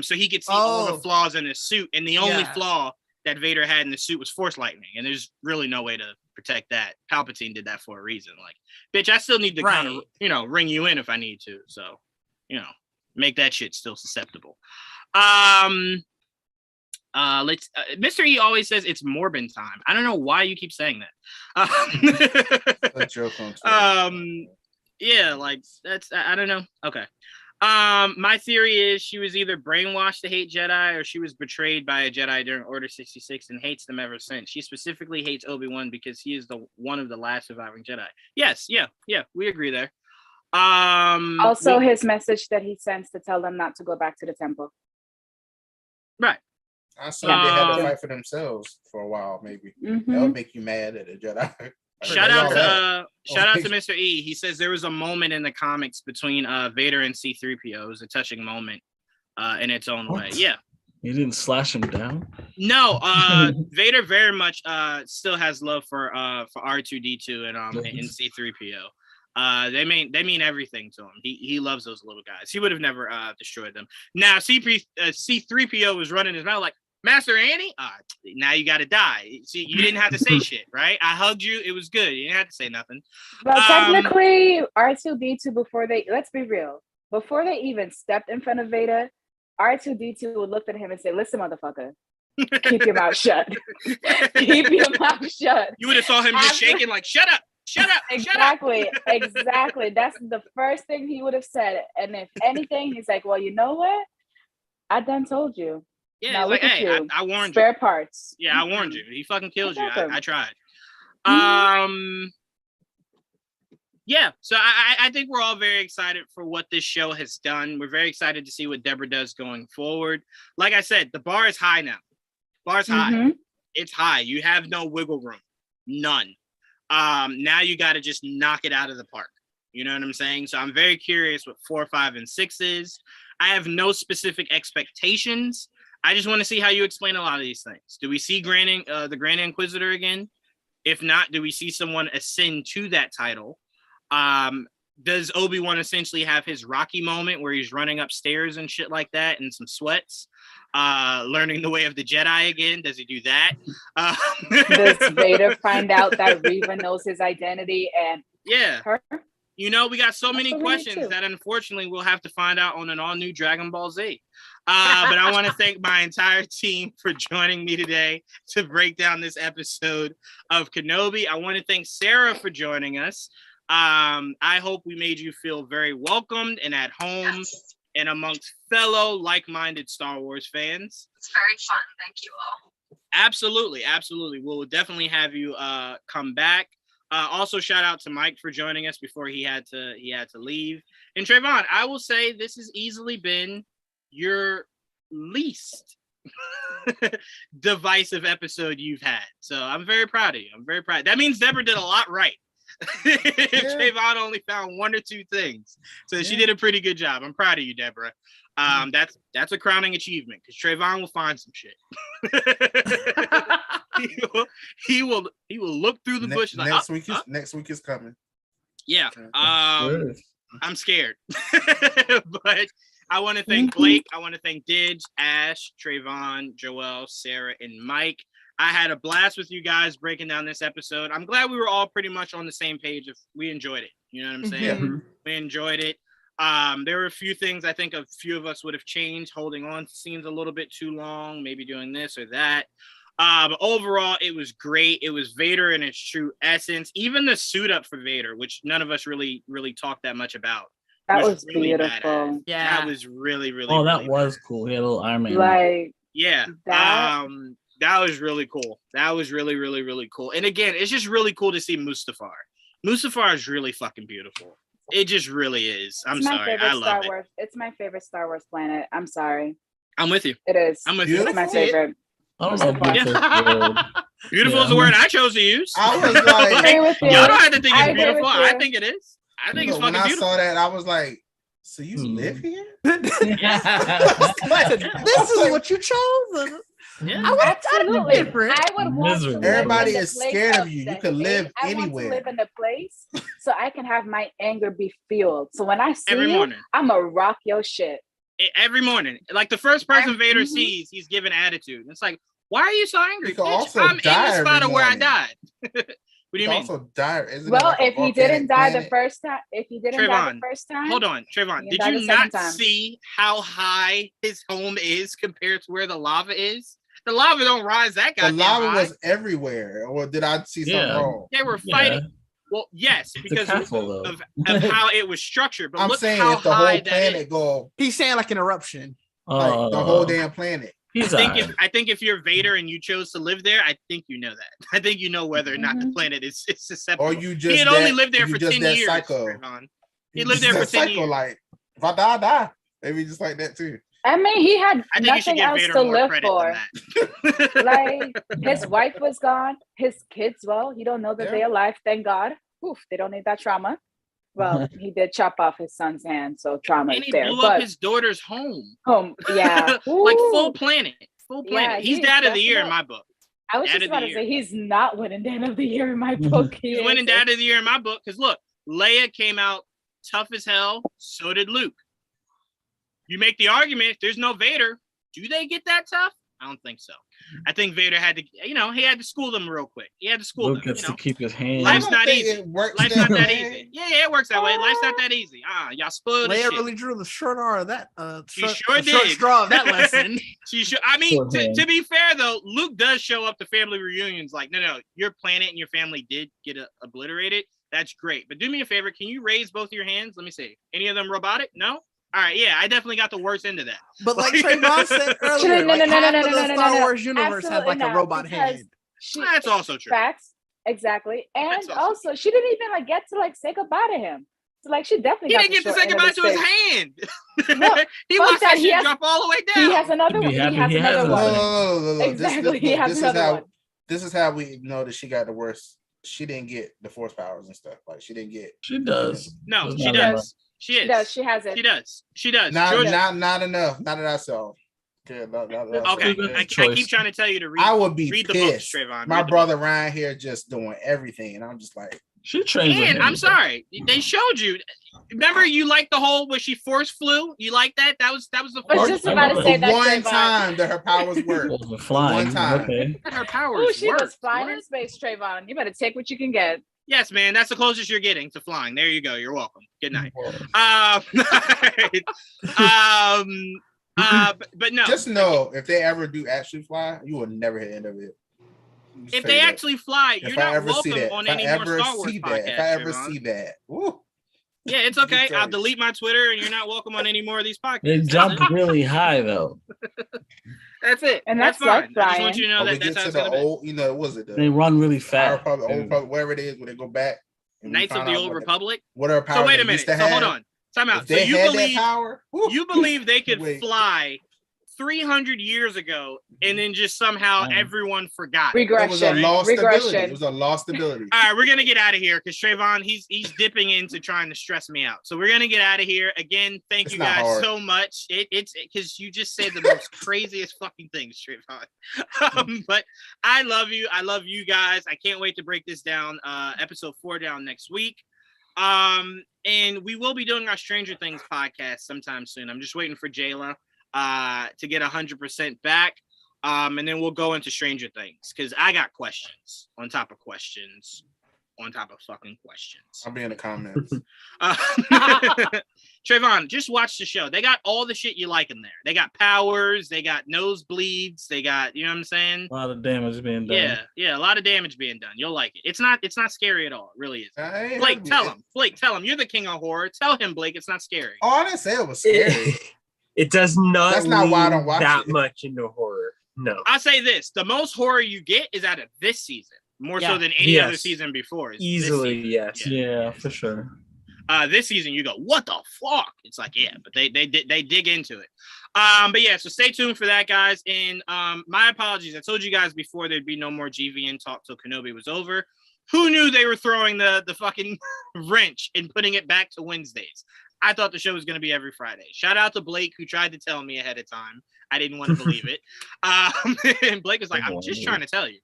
So he could see all the flaws in his suit, and the only flaw that Vader had in the suit was force lightning, and there's really no way to protect that. Palpatine did that for a reason. Like, bitch, I still need to kind of, ring you in if I need to. So, make that shit still susceptible. Let's. Mr. E always says it's Morbin time. I don't know why you keep saying that. A joke on yeah, like that's. I don't know. Okay. My theory is she was either brainwashed to hate Jedi, or she was betrayed by a Jedi during Order 66 and hates them ever since. She specifically hates Obi-Wan because he is one of the last surviving Jedi. Yes, yeah, we agree there. Also, his message that he sends to tell them not to go back to the temple. Right. I assume they had to fight for themselves for a while. Maybe that would make you mad at a Jedi. Shout out to Mr. E. He says there was a moment in the comics between Vader and C-3PO. It was a touching moment in its own way. Yeah. You didn't slash him down? No, Vader very much still has love for R2D2 and C-3PO. They mean everything to him. He loves those little guys. He would have never destroyed them. Now C-3PO was running his mouth like, Master Annie, now you got to die. See, you didn't have to say shit, right? I hugged you. It was good. You didn't have to say nothing. But technically, R2D2 let's be real, before they even stepped in front of Vader, R2D2 would look at him and say, "Listen, motherfucker, keep your mouth shut. Keep your mouth shut." You would have saw him just shaking like, "Shut up, shut up." Exactly, shut up. Exactly. That's the first thing he would have said. And if anything, he's like, "Well, you know what? I done told you." Yeah, now he's like, "Hey, I warned you. Spare parts." Yeah, I warned you. He fucking killed you. I tried. Yeah, so I think we're all very excited for what this show has done. We're very excited to see what Deborah does going forward. Like I said, the bar is high now. Bar's high. It's high. You have no wiggle room. None. Now you got to just knock it out of the park. You know what I'm saying? So I'm very curious what 4, 5, and 6 is. I have no specific expectations. I just want to see how you explain a lot of these things. Do we see the Grand Inquisitor again? If not, do we see someone ascend to that title? Does Obi-Wan essentially have his Rocky moment where he's running upstairs and shit like that and some sweats, learning the way of the Jedi again? Does he do that? Does Vader find out that Reva knows his identity and her? You know, we got so many questions that unfortunately we'll have to find out on an all-new Dragon Ball Z. But I want to thank my entire team for joining me today to break down this episode of Kenobi. I want to thank Sarah for joining us. I hope we made you feel very welcomed and at home and amongst fellow like-minded Star Wars fans. It's very fun. Thank you all. Absolutely. We'll definitely have you come back. Also, shout out to Mike for joining us before he had to leave. And Trevon, I will say this has easily been your least divisive episode you've had. So I'm very proud of you. I'm very proud. That means Deborah did a lot right. Trevon only found 1 or 2 things. So she did a pretty good job. I'm proud of you, Deborah. That's a crowning achievement because Trevon will find some shit. he will look through the bushes. Next week is coming. Yeah. I'm scared. But I want to thank Blake. I want to thank Didge, Ash, Trevon, Joel, Sarah, and Mike. I had a blast with you guys breaking down this episode. I'm glad we were all pretty much on the same page. If we enjoyed it, you know what I'm saying? Yeah. We enjoyed it. There were a few things I think a few of us would have changed, holding on to scenes a little bit too long, maybe doing this or that. But overall, it was great. It was Vader in its true essence. Even the suit up for Vader, which none of us really talked that much about. That was really beautiful. Badass. Yeah, that was really. Oh, that really was badass. cool. He had a little Iron Man. Like, yeah. That was really cool. That was really cool. And again, it's just really cool to see Mustafar. Mustafar is really fucking beautiful. It just really is. I'm sorry. I love it. It's my favorite Star Wars planet. I'm sorry. I'm with you. It is. I'm with you. It's my favorite. I don't know. Beautiful is the word I chose to use. I was like, y'all don't have to think it's beautiful. I think it is. I think it's fucking beautiful. When I saw that, I was like, so you live here? This is what you chose. Yeah. Absolutely. I would want to live Everybody in the is place scared of you. You the can live hate. anywhere. I want to live in a place so I can have my anger be fueled. So when I see Every you, morning. I'm going to rock your shit. Every morning. Like the first person Vader sees, he's given attitude. It's like, why are you so angry? You can Bitch, also I'm in die the spot every of where I morning. died. What do you mean? Also die. Well, if he didn't die the first time, Hold on, Trevon. Did you not see how high his home is compared to where the lava is? The lava don't rise that goddamn high. The lava was everywhere. Or did I see something wrong? They were fighting. Yeah. Well, yes, because of how it was structured. But I'm look saying how if the high whole planet go. He's saying like an eruption. Like the whole damn planet. I think if you're Vader and you chose to live there, I think you know that. I think you know whether or not the planet is susceptible. Or you just he had only lived there for 10 years. Psycho. He lived there for 10 years. Like, if I die, I die. Maybe just like that too. I mean, he had I think you should nothing give else Vader to more live credit for. than that. Like, his wife was gone. His kids, well, he don't know that Yeah. they're alive. Thank God. Oof, they don't need that trauma. Well, he did chop off his son's hand, so trauma And is he there. blew up But his daughter's home. yeah, Like Ooh. full planet. Full planet. Yeah, He's he's dad of the year in definitely- my book. I was Dad just of the about to year. say he's not winning Dad of the Year in my book. He's winning Dad of the Year in my book because look, Leia came out tough as hell. So did Luke. You make the argument if there's no Vader, do they get that tough? I don't think so. I think Vader had to, he had to school them real quick. He had to school Luke them. gets to keep his hand. Life's I don't not think easy. it works Life's not that way. easy. Yeah, it works that way. Life's not that easy. Y'all spoiled the Leia shit. really drew the short R of that. She Short, sure the short did. straw of that lesson. She should. I mean, Short hand. to be fair though, Luke does show up to family reunions. Like, no, your planet and your family did get obliterated. That's great. But do me a favor. Can you raise both your hands? Let me see. Any of them robotic? No. All right. Yeah, I definitely got the worst end of that. But like Trayvon said earlier, No, like no, no, half no, of no, the no, no, Star no. Wars universe has Absolutely like a not, robot because hand. That's also true. Facts, exactly. And That's also also, she didn't even like get to like say goodbye to him. So like, she definitely He got didn't get the to short say end of goodbye the to his stick. hand. No, He fuck watched that that. He shit has- drop all the way down. He has another Be one. He happy has he has another one. one. Look, Exactly, he has this is another how one. this is how we know that she got the worst. She didn't get the force powers and stuff. Like she didn't get. She does. No, There's she not enough. does. She is. She does. She has it. She does. She does. Not George- not enough. Not that I saw. Okay, Okay, Good I choice. keep trying to tell you to read. I would be read the books, pissed. Trayvon. My Read the brother books. Ryan here just doing everything, and I'm just like, She trains with And him. I'm sorry, they showed you. Remember, you liked the whole where she force flew. You like that? That was the I was first. just about to say the that. one Trayvon. time that her powers worked. Well, flying. One time. Okay. Her powers. Oh, she was worked. flying What? in space, Trayvon. You better take what you can get. Yes, man. That's the closest you're getting to flying. There you go. You're welcome. Good night. But no. Just know if they ever do actually fly, you will never hit the end of it. Just If tell they you that. actually fly, If you're I not ever see welcome that, on if I any more ever Star Wars see that, podcasts. if I ever Trayvon. see that, woo, Yeah, it's okay. Just tell I'll you. delete my Twitter, and you're not welcome on any more of these podcasts. They jump really high though. That's it. And that's that's like fine. I just want flying. you to know when we that get that's to how it's the gonna be. old, what was it? They run really fast. Old Republic, wherever it is, when they go back. and we Knights of find the out Old what Republic. Whatever power. So wait a they minute. used to So hold have, on. Time out. If So they you had believe that power, woo, you believe they could Wait. fly 300 years ago, and then just somehow everyone forgot. it was a Regression. lost ability. It Regression. was a lost ability. All right, we're gonna get out of here because Trayvon, he's dipping into trying to stress me out. So we're gonna get out of here. Again, thank It's you not guys hard. so much. It's because you just said the most craziest fucking things, Trayvon. But I love you. I love you guys. I can't wait to break this down. Episode 4 down next week. And we will be doing our Stranger Things podcast sometime soon. I'm just waiting for Jayla to get 100% back. And then we'll go into Stranger Things because I got questions on top of questions on top of fucking questions. I'll be in the comments. Trayvon, just watch the show. They got all the shit you like in there. They got powers. They got nosebleeds. They got, you know what I'm saying? A lot of damage being done. Yeah, a lot of damage being done. You'll like it. It's not scary at all. It really is. I ain't Blake, heard tell it. him. Blake, tell him. You're the king of horror. Tell him, Blake, it's not scary. Oh, I didn't say it was scary. It does not. That's not why I don't lean watch that it. much into horror. No. I'll say this: the most horror you get is out of this season, more so Yeah. than any other Yes. season before. is this Easily, season. yes. Yeah, for sure. This season you go, what the fuck? It's like, yeah, but they dig into it. But yeah, so stay tuned for that, guys. And my apologies. I told you guys before there'd be no more GVN talk till Kenobi was over. Who knew they were throwing the fucking wrench and putting it back to Wednesdays? I thought the show was going to be every Friday. Shout out to Blake, who tried to tell me ahead of time. I didn't want to believe it. And Blake was like, I'm just trying to tell you.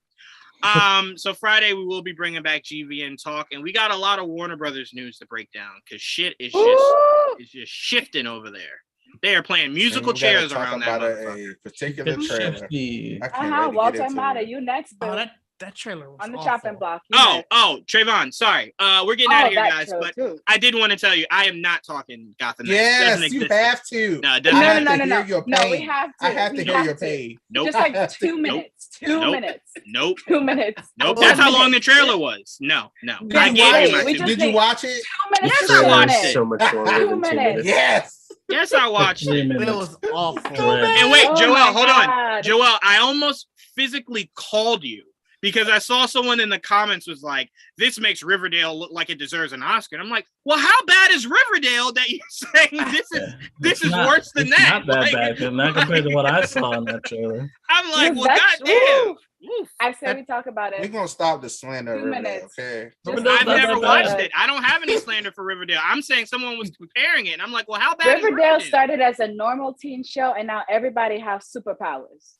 So Friday, we will be bringing back GVN talk. And we got a lot of Warner Brothers news to break down because shit is just shifting over there. They are playing musical And we gotta chairs talk around that about motherfucker. a particular trailer. Yeah. I can't wait to Walter get into Mata, it. you next, Oh, Bill. that trailer was On the awful. chopping block. You Oh, next. Trayvon, sorry. We're getting out of here, that guys. trailer But too. I did want to tell you, I am not talking Gotham Knights. Yes, Doesn't you exist. have to. No, it I doesn't. No, have no, to no, hear no. your No, we pain. have to. I have to We hear your pain. Nope. Just like 2 minutes. 2 Nope. minutes. Nope. 2 minutes. Nope. 2 That's how minutes. long the trailer was. No. Did I you gave watch you my it? We 2 just Did minutes. you watch it? 2 minutes. Yes, is I 2 watched minutes. it. So much longer 2 than 2 minutes. minutes. Yes. Yes, I watched it. It was awful. And wait, Oh Joel, my hold on. God. Joel, I almost physically called you because I saw someone in the comments was like, "This makes Riverdale look like it deserves an Oscar." And I'm like, "Well, how bad is Riverdale that you're saying this is worse than that?" Not that bad, not compared to what I saw in that trailer. I'm like, "Well, goddamn." I say we talk about it. We're gonna stop the slander of Riverdale, okay? I've never watched it. I don't have any slander for Riverdale. I'm saying someone was comparing it, and I'm like, well, how bad Riverdale is started as a normal teen show, and now everybody has superpowers.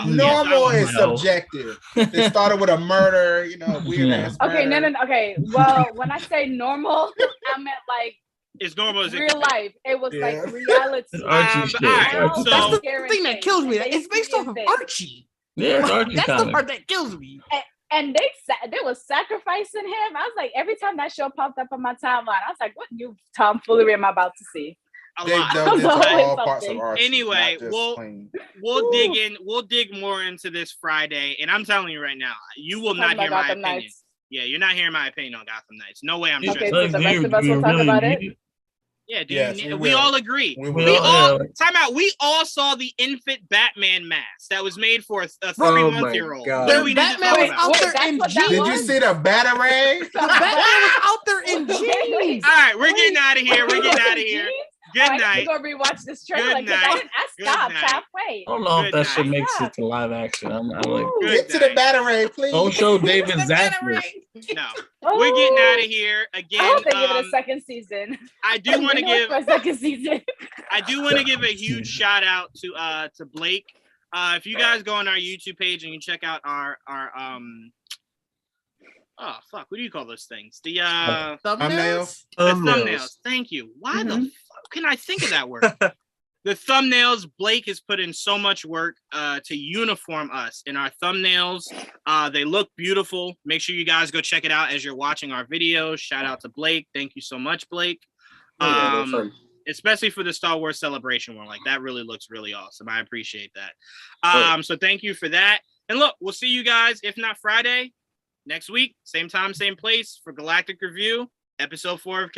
Normal is subjective. They started with a murder, weird ass. Okay, no. Okay, well, when I say normal, I meant like it's normal as real life. It was like reality. That's the thing that kills me. It's based off of Archie. Yeah, that's the part that kills me. And they was sacrificing him. I was like, every time that show popped up on my timeline, I was like, what new tomfoolery am I about to see? Anyway, we'll dig more into this Friday, and I'm telling you right now, you will not hear my opinion. Nights. Yeah, you're not hearing my opinion on Gotham Knights. No way I'm okay, so the rest of us will talk about it. Yeah, we all agree. We all time out. We all saw the infant Batman mask that was made for a 3-month-old. Batman was out there in jeans. Did you see the Batarang? The Batman was out there in jeans. All right, we're getting out of here. Good night. We're gonna rewatch this trailer because I stopped halfway. I don't know if that shit makes it to live action. I'm like, get to the Batarang, please. Don't show David Zaslav. No, we're getting out of here again. I hope they give it a second season. I do want to give a second season. I do want to give a huge shout out to Blake. If you guys go on our YouTube page and you check out our oh fuck, what do you call those things? The thumbnails. The thumbnails. Thank you. Why the fuck can I think of that word? The thumbnails. Blake has put in so much work to uniform us in our thumbnails. They look beautiful. Make sure you guys go check it out as you're watching our videos. Shout out to Blake. Thank you so much, Blake. Especially for the Star Wars Celebration one. Like that really looks really awesome. I appreciate that. So thank you for that. And look, we'll see you guys, if not Friday, next week, same time, same place for Galactic Review, episode 4 of